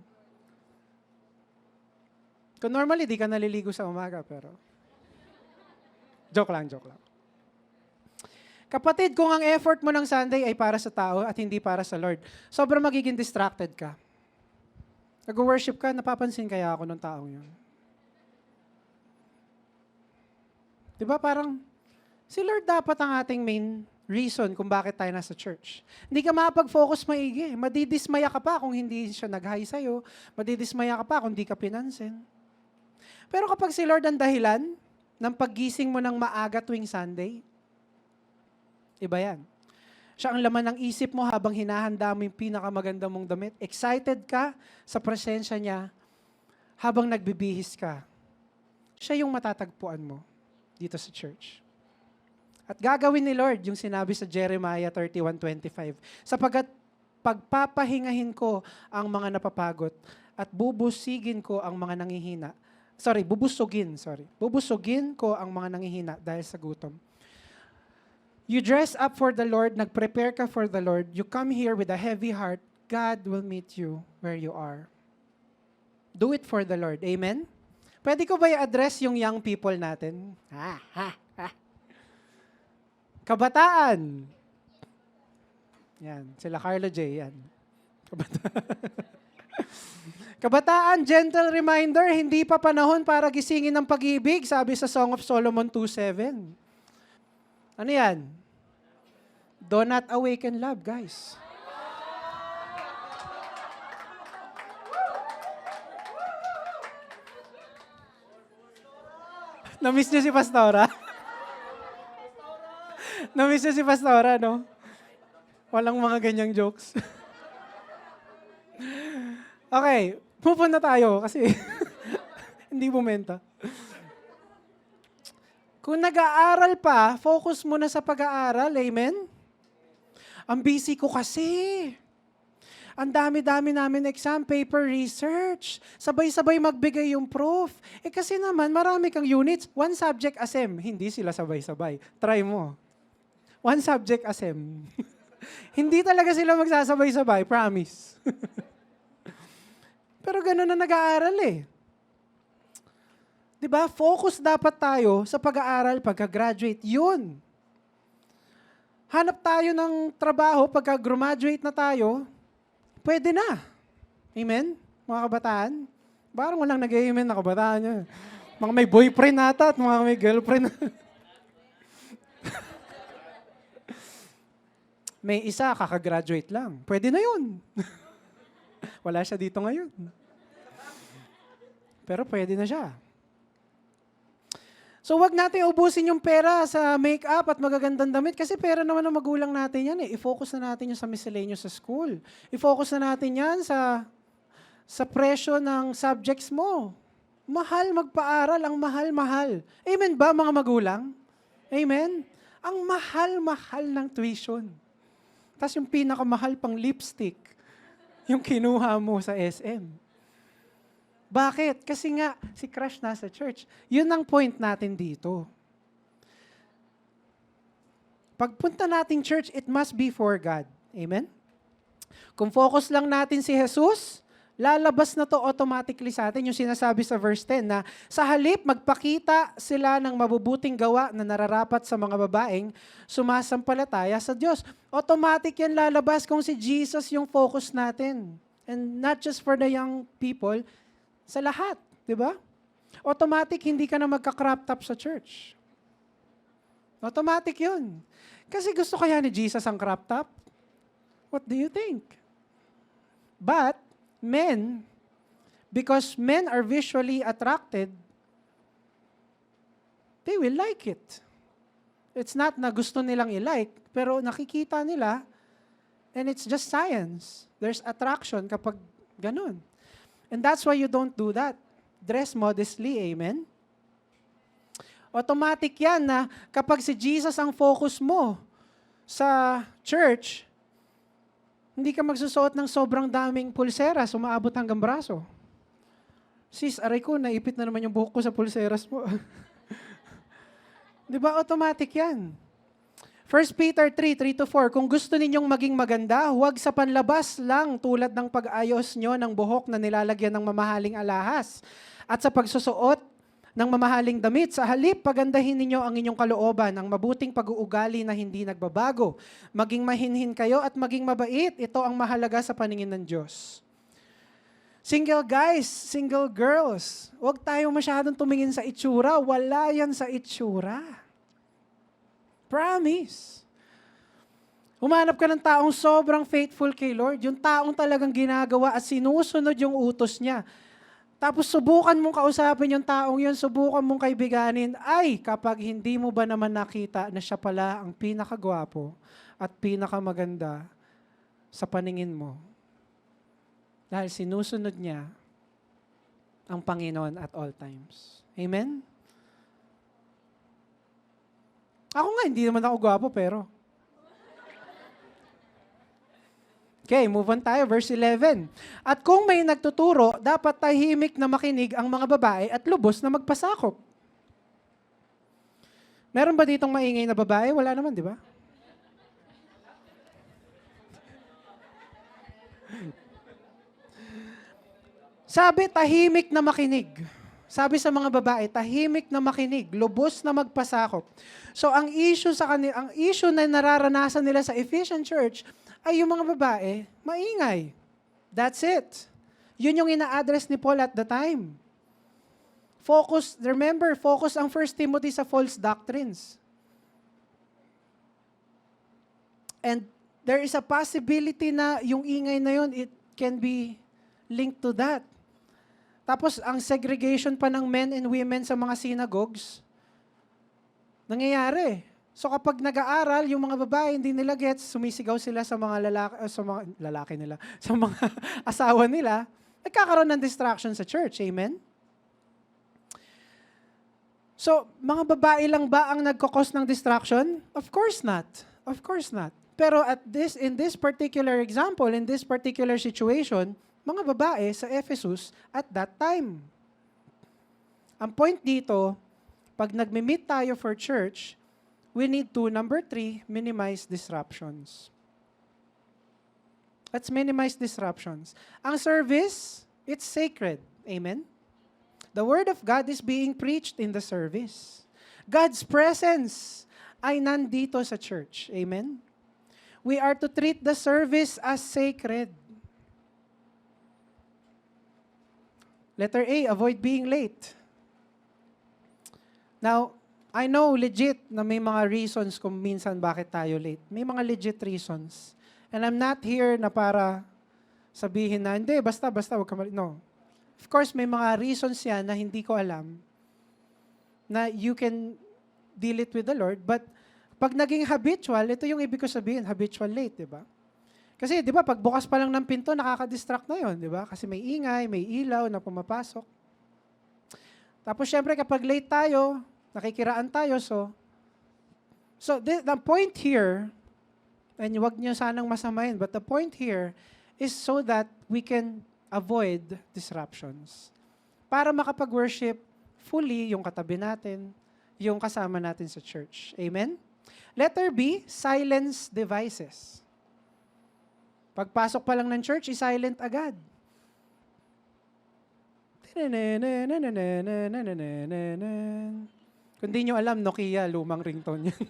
Kung normally, di ka naliligo sa umaga, pero... Joke lang. Kapatid, kung ang effort mo ng Sunday ay para sa tao at hindi para sa Lord, sobrang magiging distracted ka. Nag-worship ka, napapansin kaya ako ng taong yun. Diba parang... Si Lord dapat ang ating main reason kung bakit tayo nasa church. Hindi ka makapag-focus maigi. Madidismaya ka pa kung hindi siya nag-hi sa'yo. Madidismaya ka pa kung hindi ka pinansin. Pero kapag si Lord ang dahilan ng paggising mo ng maaga tuwing Sunday, iba yan. Siya ang laman ng isip mo habang hinahanda mo yung pinakamaganda mong damit. Excited ka sa presensya niya habang nagbibihis ka. Siya yung matatagpuan mo dito sa church. At gagawin ni Lord yung sinabi sa Jeremiah 31:25, sapagkat pagpapahingahin ko ang mga napapagod at bubusugin ko ang mga nangihina. Bubusugin ko ang mga nangihina dahil sa gutom. You dress up for the Lord, nag-prepare ka for the Lord, you come here with a heavy heart, God will meet you where you are. Do it for the Lord. Amen? Pwede ko ba i-address yung young people natin? Kabataan. Yan, sila Carlo J. Yan. Kabataan, gentle reminder, hindi pa panahon para gisingin ng pag-ibig, sabi sa Song of Solomon 2:7. Ano yan? Do not awaken love, guys. Na-miss niyo si Pastora? Na-miss niyo si Pastora, no? Walang mga ganyang jokes. Okay, pupunta tayo kasi hindi bumenta. Kung nag-aaral pa, focus muna sa pag-aaral. Amen? Ang busy ko kasi. Ang dami-dami namin exam, paper research. Sabay-sabay magbigay yung proof. Kasi naman, marami kang units. One subject ASEM. Hindi sila sabay-sabay. Try mo. One subject ASEM. Hindi talaga sila magsasabay-sabay. Promise. Pero gano'n na nag-aaral eh. Diba? Focus dapat tayo sa pag-aaral pagka-graduate. Yun. Hanap tayo ng trabaho pagka-graduate na tayo, pwede na. Amen? Mga kabataan? Parang walang nag-amen na kabataan nyo. Mga may boyfriend nata at mga may girlfriend. May isa, kakagraduate lang. Pwede na yun. Wala siya dito ngayon. Pero pwede na siya. So wag natin ubusin yung pera sa make-up at magagandang damit kasi pera naman ng magulang natin yan eh. I-focus na natin yan sa miscellaneous sa school. I-focus na natin yan sa presyo ng subjects mo. Mahal magpaaral, ang mahal-mahal. Amen ba mga magulang? Amen? Ang mahal-mahal ng tuition. Tapos yung pinakamahal pang lipstick, yung kinuha mo sa SM. Bakit? Kasi nga, si crush nasa church. Yun ang point natin dito. Pagpunta natin church, it must be for God. Amen? Kung focus lang natin si Jesus, lalabas na to automatically sa atin yung sinasabi sa verse 10 na sa halip magpakita sila ng mabubuting gawa na nararapat sa mga babaeng sumasampalataya sa Diyos. Automatic yan lalabas kung si Jesus yung focus natin. And not just for the young people, sa lahat, di ba? Automatic, hindi ka na magka-crop top sa church. Automatic yun. Kasi gusto kaya ni Jesus ang crop top? What do you think? But, men, because men are visually attracted, they will like it. It's not na gusto nilang i-like, pero nakikita nila, and it's just science. There's attraction kapag ganun. And that's why you don't do that. Dress modestly, amen? Automatic yan na kapag si Jesus ang focus mo sa church, hindi ka magsusuot ng sobrang daming pulseras, umaabot hanggang braso. Sis, aray ko, naipit na naman yung buhok ko sa pulseras mo. Di ba? Automatic yan. 1 Peter 3:3-4, kung gusto ninyong maging maganda, huwag sa panlabas lang tulad ng pag-ayos nyo ng buhok na nilalagyan ng mamahaling alahas at sa pagsusuot ng mamahaling damit. Sa halip, pagandahin ninyo ang inyong kalooban, ang mabuting pag-uugali na hindi nagbabago. Maging mahinhin kayo at maging mabait. Ito ang mahalaga sa paningin ng Diyos. Single guys, single girls, huwag tayo masyadong tumingin sa itsura. Wala yan sa itsura. Promise. Humanap ka ng taong sobrang faithful kay Lord. Yung taong talagang ginagawa at sinusunod yung utos niya. Tapos subukan mong kausapin yung taong yun, subukan mong kaibiganin, ay kapag hindi mo ba naman nakita na siya pala ang pinakagwapo at pinakamaganda sa paningin mo. Dahil sinusunod niya ang Panginoon at all times. Amen? Ako nga, hindi naman ako gwapo, pero... Okay, move on tayo, verse 11. At kung may nagtuturo, dapat tahimik na makinig ang mga babae at lubos na magpasakop. Meron ba ditong maingay na babae? Wala naman, di ba? Sabi, tahimik na makinig. Sabi sa mga babae, tahimik na makinig, lubos na magpasakop. So ang issue sa kanila, ang issue na nararanasan nila sa Ephesian Church ay yung mga babae, maingay. That's it. Yun yung ina-address ni Paul at the time. Focus ang 1 Timothy sa false doctrines. And there is a possibility na yung ingay na yun, it can be linked to that. Tapos, ang segregation pa ng men and women sa mga synagogues, nangyayari. So kapag nag-aaral, yung mga babae hindi nila gets, sumisigaw sila sa mga lalaki nila, sa mga asawa nila, nagkakaroon ng distraction sa church. Amen? So, mga babae lang ba ang nagkakos ng distraction? Of course not. Of course not. Pero in this particular example, in this particular situation, mga babae sa Ephesus at that time. Ang point dito, pag nagmi-meet tayo for church, we need to, number 3, minimize disruptions. Let's minimize disruptions. Ang service, it's sacred. Amen? The Word of God is being preached in the service. God's presence ay nandito sa church. Amen? We are to treat the service as sacred. Letter A, avoid being late. Now, I know legit na may mga reasons kung minsan bakit tayo late. May mga legit reasons. And I'm not here na para sabihin na, hindi, basta, wag ka mali. No. Of course, may mga reasons yan na hindi ko alam na you can deal it with the Lord. But pag naging habitual, ito yung ibig ko sabihin, habitual late, di ba? Kasi, di ba, pag bukas pa lang ng pinto, nakaka-distract na yon, di ba? Kasi may ingay, may ilaw na pumapasok. Tapos, syempre, kapag late tayo, nakikiraan tayo, so the point here, and wag niyo sanang masamahin, but the point here is so that we can avoid disruptions. Para makapag-worship fully yung katabi natin, yung kasama natin sa church. Amen? Letter B, silence devices. Pagpasok pa lang ng church, i-silent agad. Kung di nyo alam, Nokia, lumang ringtone yan.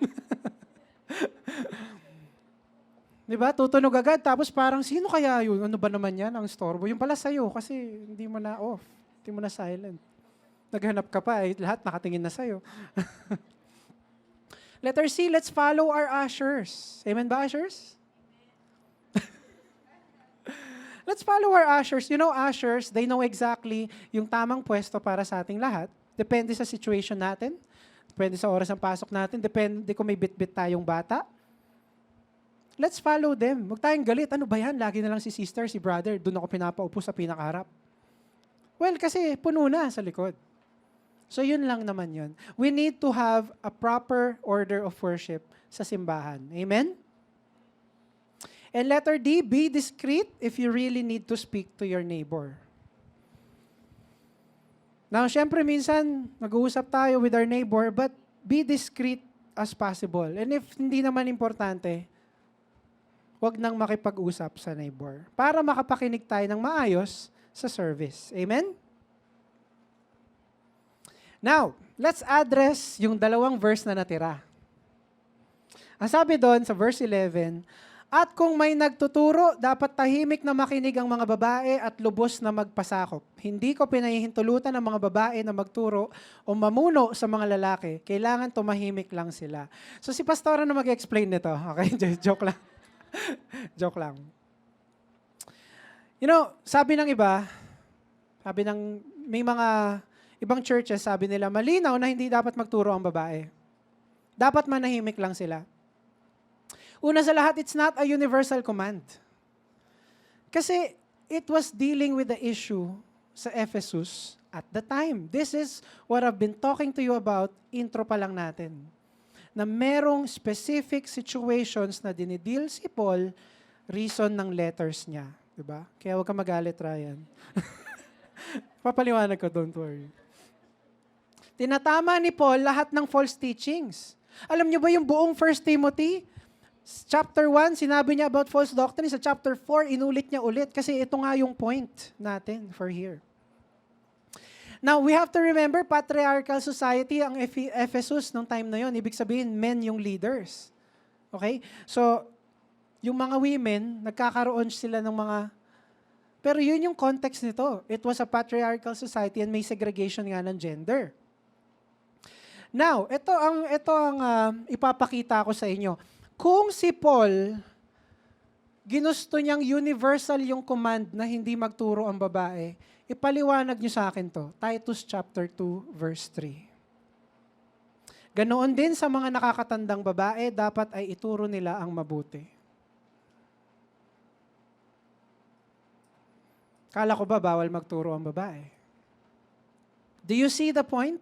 Di ba? Tutunog agad, tapos parang, sino kaya yun? Ano ba naman yan? Ang storbo. Yung pala sa'yo, kasi hindi mo na off. Hindi mo na silent. Naghanap ka pa, lahat nakatingin na sa'yo. Letter C, let's follow our ushers. Amen ba, ushers? Let's follow our ushers. You know, ushers, they know exactly yung tamang pwesto para sa ating lahat. Depende sa situation natin. Depende sa oras ng pasok natin. Depende kung may bit-bit tayong bata. Let's follow them. Huwag tayong galit. Ano ba yan? Lagi na lang si sister, si brother. Doon ako pinapaupo sa pinakaharap. Well, kasi puno na sa likod. So yun lang naman yun. We need to have a proper order of worship sa simbahan. Amen? And letter D, be discreet if you really need to speak to your neighbor. Now, syempre minsan, mag-uusap tayo with our neighbor, but be discreet as possible. And if hindi naman importante, wag nang makipag-usap sa neighbor para makapakinig tayo ng maayos sa service. Amen? Now, let's address yung dalawang verse na natira. Ang sabi doon sa verse 11, at kung may nagtuturo, dapat tahimik na makinig ang mga babae at lubos na magpasakop. Hindi ko pinahihintulutan ng mga babae na magturo o mamuno sa mga lalaki. Kailangan tumahimik lang sila. So si Pastora na mag-explain nito. Okay, joke lang. Joke lang. You know, sabi ng iba, sabi ng may mga ibang churches, sabi nila, malinaw na hindi dapat magturo ang babae. Dapat manahimik lang sila. Una sa lahat, it's not a universal command. Kasi it was dealing with the issue sa Ephesus at the time. This is what I've been talking to you about, intro pa lang natin. Na merong specific situations na dinideal si Paul, reason ng letters niya. Diba? Kaya huwag ka magalit, Ryan. Papaliwanag ko, don't worry. Tinatama ni Paul lahat ng false teachings. Alam niyo ba yung buong 1 Timothy? Chapter 1, sinabi niya about false doctrine. Sa chapter 4, inulit niya ulit. Kasi ito nga yung point natin for here. Now, we have to remember, patriarchal society ang Ephesus nung time na yon. Ibig sabihin, men yung leaders. Okay? So, yung mga women, nagkakaroon sila ng mga... Pero yun yung context nito. It was a patriarchal society and may segregation nga ng gender. Now, ito ang ipapakita ko sa inyo. Kung si Paul, ginusto niyang universal yung command na hindi magturo ang babae, ipaliwanag niyo sa akin to. Titus chapter 2, verse 3. Ganoon din sa mga nakakatandang babae, dapat ay ituro nila ang mabuti. Kala ko ba bawal magturo ang babae? Do you see the point?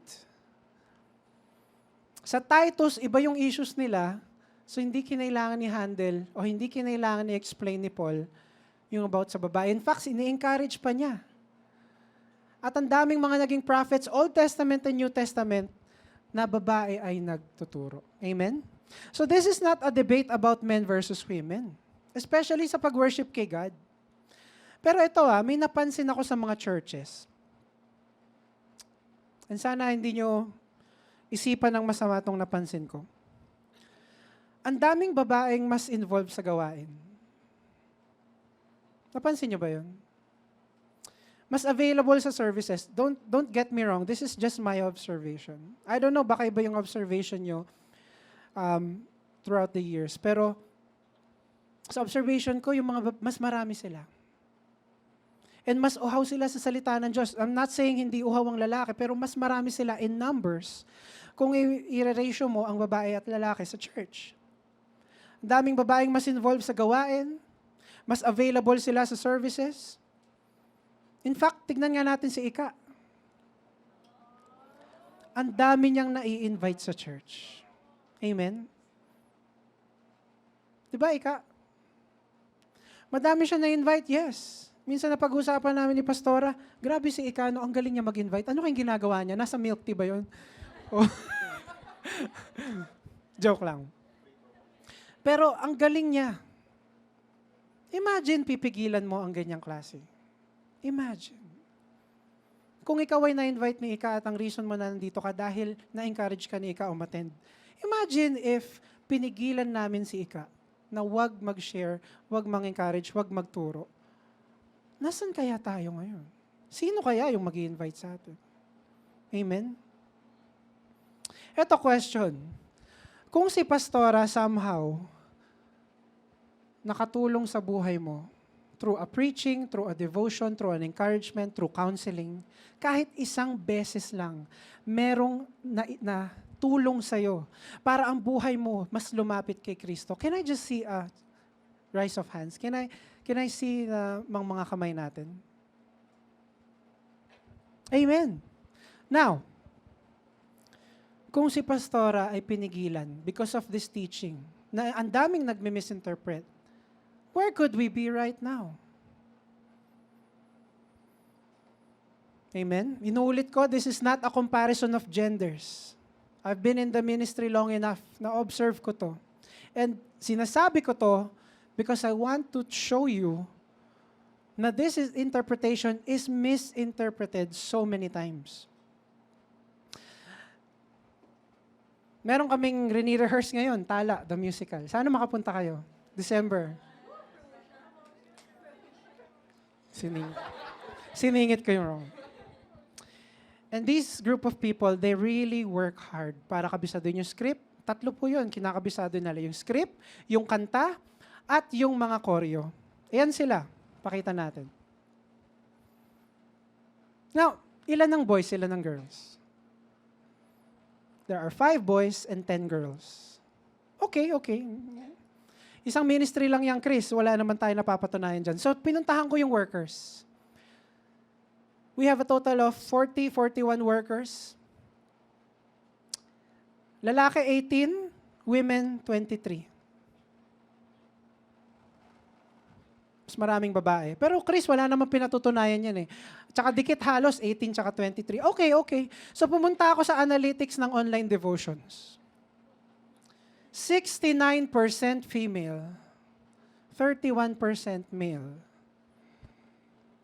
Sa Titus, iba yung issues nila, so hindi kinailangan i-handle o hindi kinailangan i-explain ni Paul yung about sa babae. In fact, ini-encourage pa niya. At ang daming mga naging prophets, Old Testament and New Testament, na babae ay nagtuturo. Amen? So this is not a debate about men versus women, especially sa pag-worship kay God. Pero ito may napansin ako sa mga churches. And sana hindi nyo isipan ng masama itong napansin ko. Ang daming babaeng mas involved sa gawain. Napansin nyo ba yun? Mas available sa services. Don't get me wrong. This is just my observation. I don't know, baka iba yung observation nyo throughout the years. Pero sa observation ko, yung mga mas marami sila. And mas uhaw sila sa salita ng Diyos. I'm not saying hindi uhaw ang lalaki, pero mas marami sila in numbers kung i-ratio mo ang babae at lalaki sa church. Ang daming babaeng mas involved sa gawain, mas available sila sa services. In fact, tignan nga natin si Ika. Ang dami niyang nai-invite sa church. Amen? Diba, Ika? Madami siya na-invite, yes. Minsan na pag-usapan namin ni Pastora, grabe si Ika, ang galing niya mag-invite. Ano kayong ginagawa niya? Nasa milk tea ba yun? Oh. Joke lang. Pero ang galing niya. Imagine, pipigilan mo ang ganyang klase. Imagine. Kung ikaw ay na-invite ni Ika at ang reason mo na nandito ka dahil na-encourage ka ni Ika umattend. Imagine if pinigilan namin si Ika na wag mag-share, wag mang-encourage, wag magturo. Nasaan kaya tayo ngayon? Sino kaya yung mag-i-invite sa atin? Amen? Ito question. Kung si Pastora somehow nakatulong sa buhay mo through a preaching, through a devotion, through an encouragement, through counseling, kahit isang beses lang, merong na tulong sa'yo para ang buhay mo mas lumapit kay Kristo. Can I just see a rise of hands? Can I see mga kamay natin? Amen. Now, kung si Pastora ay pinigilan because of this teaching, na ang daming nagmi-misinterpret, where could we be right now? Amen? Inuulit ko, this is not a comparison of genders. I've been in the ministry long enough na observe ko to. And sinasabi ko to because I want to show you na this interpretation is misinterpreted so many times. Meron kaming re-rehearse ngayon, Tala, the musical. Sana makapunta kayo. December. Siningit ko yung wrong. And this group of people, they really work hard para kabisaduhin yung script. 3 po yun, kinakabisado nila. Yung script, yung kanta, at yung mga koryo. Ayan sila. Pakita natin. Now, Ilan ng boys, ilan ng girls? There are 5 boys and 10 girls. Okay. Isang ministry lang yan, Chris. Wala naman tayo napapatunayan dyan. So, pinuntahan ko yung workers. We have a total of 41 workers. Lalaki 18, women 23. Mas maraming babae. Pero Chris, wala naman pinatutunayan yan eh. Tsaka dikit halos, 18 tsaka 23. Okay. So pumunta ako sa analytics ng online devotions. 69% female, 31% male.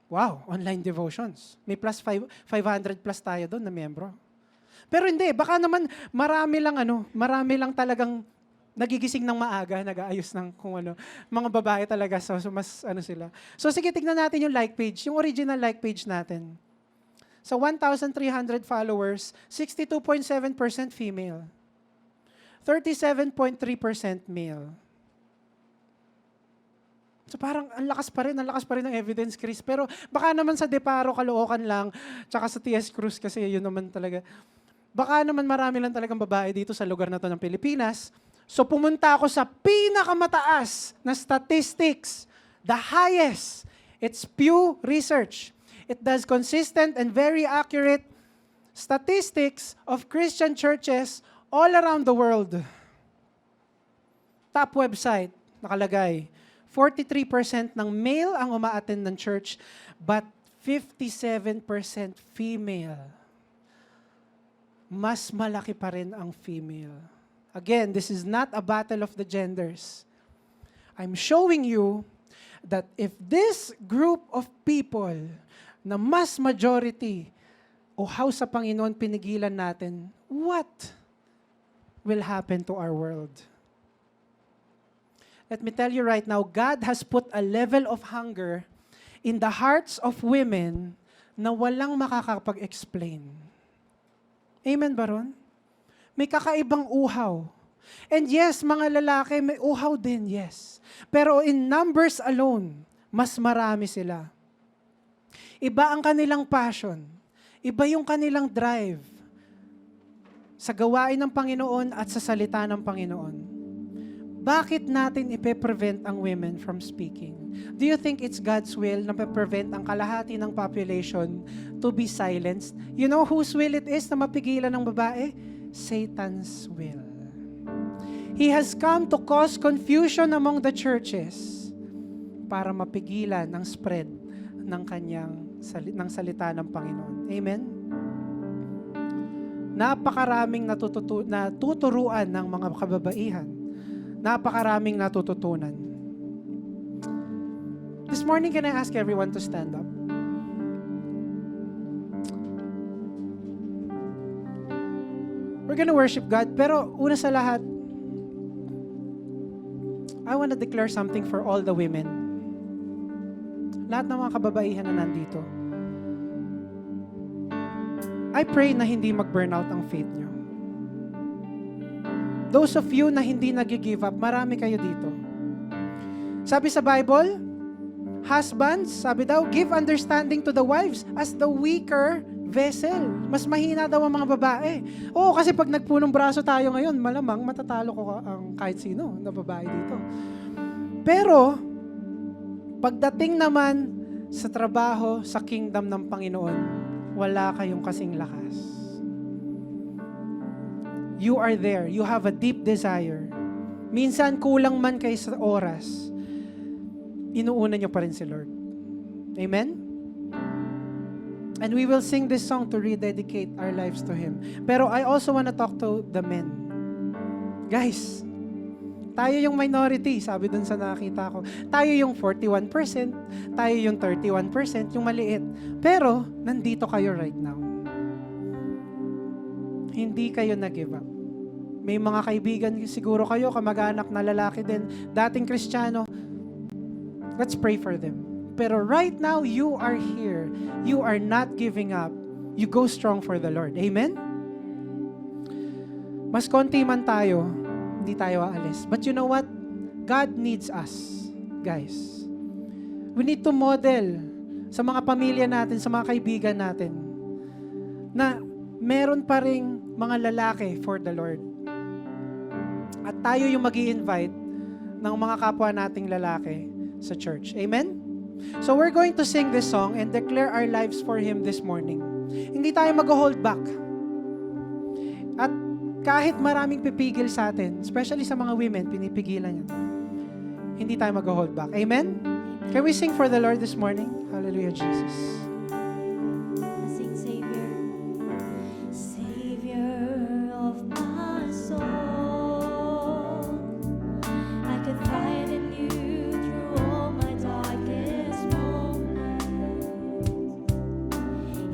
Wow, online devotions. May plus 500 plus tayo doon na miyembro. Pero hindi, baka naman marami lang talagang nagigising ng maaga, nag-aayos ng kung ano. Mga babae talaga, so mas sila. So sige, tignan natin yung like page, yung original like page natin. So 1,300 followers, 62.7% female. 37.3% male. So parang ang lakas pa rin ng evidence, Chris. Pero baka naman sa Deparo, Caloocan lang, tsaka sa TS Cruz kasi yun naman talaga. Baka naman marami lang talagang babae dito sa lugar na to ng Pilipinas. So pumunta ako sa pinakamataas na statistics, the highest. It's Pew Research. It does consistent and very accurate statistics of Christian churches all around the world. Top website, nakalagay. 43% ng male ang uma-attend ng church, but 57% female. Mas malaki pa rin ang female. Again, this is not a battle of the genders. I'm showing you that if this group of people na mas majority o house sa Panginoon pinigilan natin, what will happen to our world? Let me tell you right now, God has put a level of hunger in the hearts of women na walang makakapag-explain. Amen ba ron? May kakaibang uhaw. And yes, mga lalaki, may uhaw din, yes. Pero in numbers alone, mas marami sila. Iba ang kanilang passion. Iba yung kanilang drive sa gawain ng Panginoon at sa salita ng Panginoon. Bakit natin ipe-prevent ang women from speaking? Do you think it's God's will na pe-prevent ang kalahati ng population to be silenced? You know whose will it is na mapigilan ng babae? Satan's will. He has come to cause confusion among the churches para mapigilan ang spread ng ng salita ng Panginoon. Amen? Napakaraming natuturuan ng mga kababaihan. Napakaraming natututunan. This morning, can I ask everyone to stand up? We're gonna worship God, pero una sa lahat, I want to declare something for all the women. Lahat ng mga kababaihan na nandito. I pray na hindi mag-burnout ang faith nyo. Those of you na hindi nag-give up, marami kayo dito. Sabi sa Bible, husbands, sabi daw, give understanding to the wives as the weaker vessel. Mas mahina daw ang mga babae. Oo, kasi pag nagpunong braso tayo ngayon, malamang matatalo ko ang kahit sino na babae dito. Pero, pagdating naman sa trabaho, sa kingdom ng Panginoon, wala kayong kasing lakas. You are there. You have a deep desire. Minsan, kulang man kayo sa oras, inuuna nyo pa rin si Lord. Amen? And we will sing this song to rededicate our lives to Him. Pero I also want to talk to the men. Guys, tayo yung minority, sabi dun sa nakita ko. Tayo yung 41%, tayo yung 31%, yung maliit. Pero, nandito kayo right now. Hindi kayo nag-give up. May mga kaibigan siguro kayo, kamag-anak na lalaki din, dating Kristiyano. Let's pray for them. Pero right now, you are here. You are not giving up. You go strong for the Lord. Amen? Mas konti man tayo, hindi tayo aalis. But you know what? God needs us, guys. We need to model sa mga pamilya natin, sa mga kaibigan natin, na meron pa ring mga lalaki for the Lord. At tayo yung mag-i-invite ng mga kapwa nating lalaki sa church. Amen? So we're going to sing this song and declare our lives for Him this morning. Hindi tayo mag-hold back. At kahit maraming pipigil sa atin, especially sa mga women, pinipigilan yan. Hindi tayo mag-hold back. Amen? Can we sing for the Lord this morning? Hallelujah, Jesus. Sing Savior, Savior of my soul. I confide in you through all my darkest moments.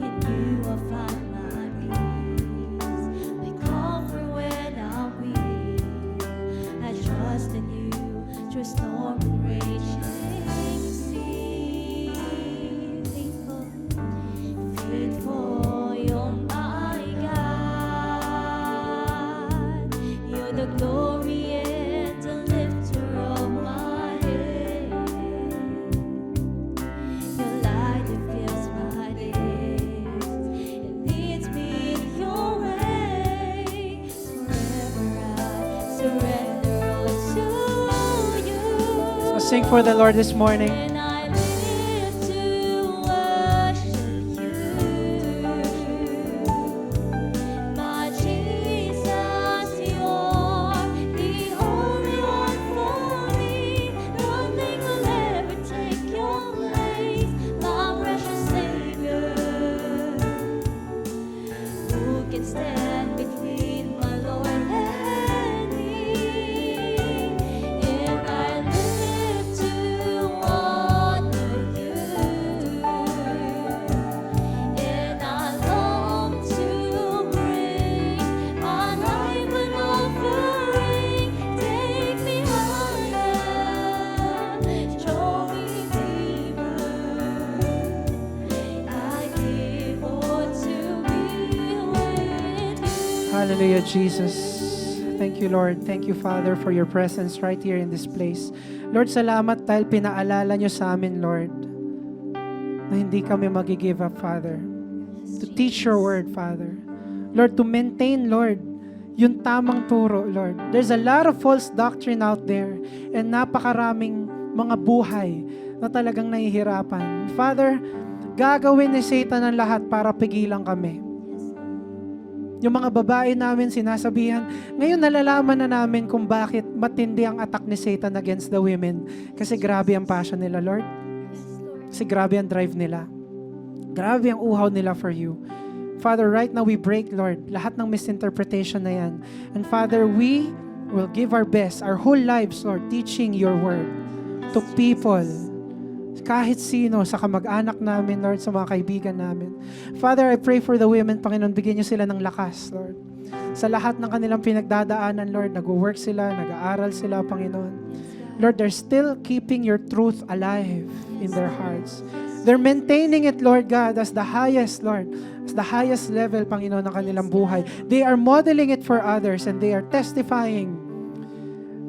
In you I find my peace, my comfort when I'm weak. I trust in you through storm and raging sea. Faithful, you're my God. You're the glory and the lifter of my head. Your light that fills my days. It leads me in your way. Forever I surrender all to you. So sing for the Lord this morning. And I live to worship you, my Jesus. You're the only one for me. Nothing will ever take your place, my precious Savior. Who can stand between my Lord and me? And I live to honor you, and I long to bring my life an offering. Take me higher, show me deeper. I give all to be with you. Hallelujah, Jesus. Thank you, Lord. Thank you, Father, for your presence right here in this place. Lord, salamat dahil pinaalala nyo sa amin, Lord, na hindi kami mag-give up, Father. To teach your word, Father. Lord, to maintain, Lord, yung tamang turo, Lord. There's a lot of false doctrine out there and napakaraming mga buhay na talagang nahihirapan. Father, gagawin ni Satan ang lahat para pigilan kami. Yung mga babae namin sinasabihan, ngayon nalalaman na namin kung bakit matindi ang attack ni Satan against the women. Kasi grabe ang passion nila, Lord. Kasi grabe ang drive nila. Grabe ang uhaw nila for you. Father, right now we break, Lord, lahat ng misinterpretation na yan. And Father, we will give our best, our whole lives, Lord, teaching your word to people. Kahit sino, sa kamag-anak namin, Lord, sa mga kaibigan namin. Father, I pray for the women, Panginoon, bigyan niyo sila ng lakas, Lord. Sa lahat ng kanilang pinagdadaanan, Lord, nag-work sila, nag-aaral sila, Panginoon. Lord, they're still keeping your truth alive in their hearts. They're maintaining it, Lord God, as the highest, Lord, as the highest level, Panginoon, ng kanilang buhay. They are modeling it for others and they are testifying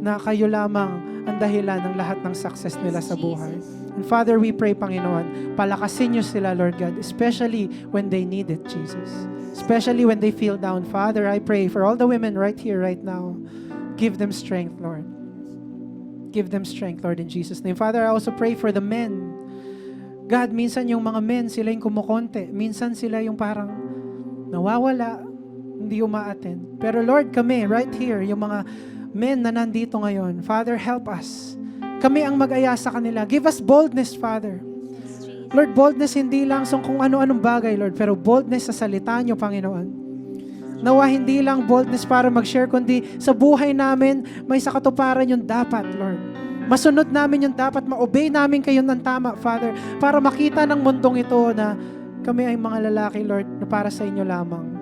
na kayo lamang ang dahilan ng lahat ng success nila sa buhay. And Father, we pray, Panginoon, palakasin niyo sila, Lord God, especially when they need it, Jesus. Especially when they feel down. Father, I pray for all the women right here, right now. Give them strength, Lord. Give them strength, Lord, in Jesus' name. Father, I also pray for the men. God, minsan yung mga men, sila yung kumukonte. Minsan sila yung parang nawawala, hindi umaattend. Pero Lord, kami, right here, yung mga men na nandito ngayon, Father, help us. Kami ang mag-aya sa kanila. Give us boldness, Father. Lord, boldness hindi lang sa kung ano-anong bagay, Lord, pero boldness sa salita niyo, Panginoon. Nawa hindi lang boldness para mag-share, kundi sa buhay namin, may sa katuparan yung dapat, Lord. Masunod namin yung dapat, ma-obey namin kayo ng tama, Father, para makita ng mundong ito na kami ay mga lalaki, Lord, na para sa inyo lamang.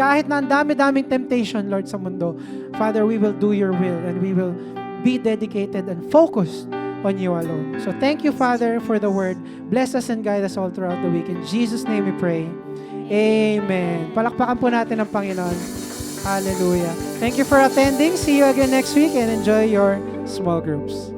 Kahit na ang dami-daming temptation, Lord, sa mundo, Father, we will do your will and we will be dedicated and focused on you alone. So thank you, Father, for the word. Bless us and guide us all throughout the week. In Jesus' name we pray. Amen. Palakpakan po natin ang Panginoon. Hallelujah. Thank you for attending. See you again next week and enjoy your small groups.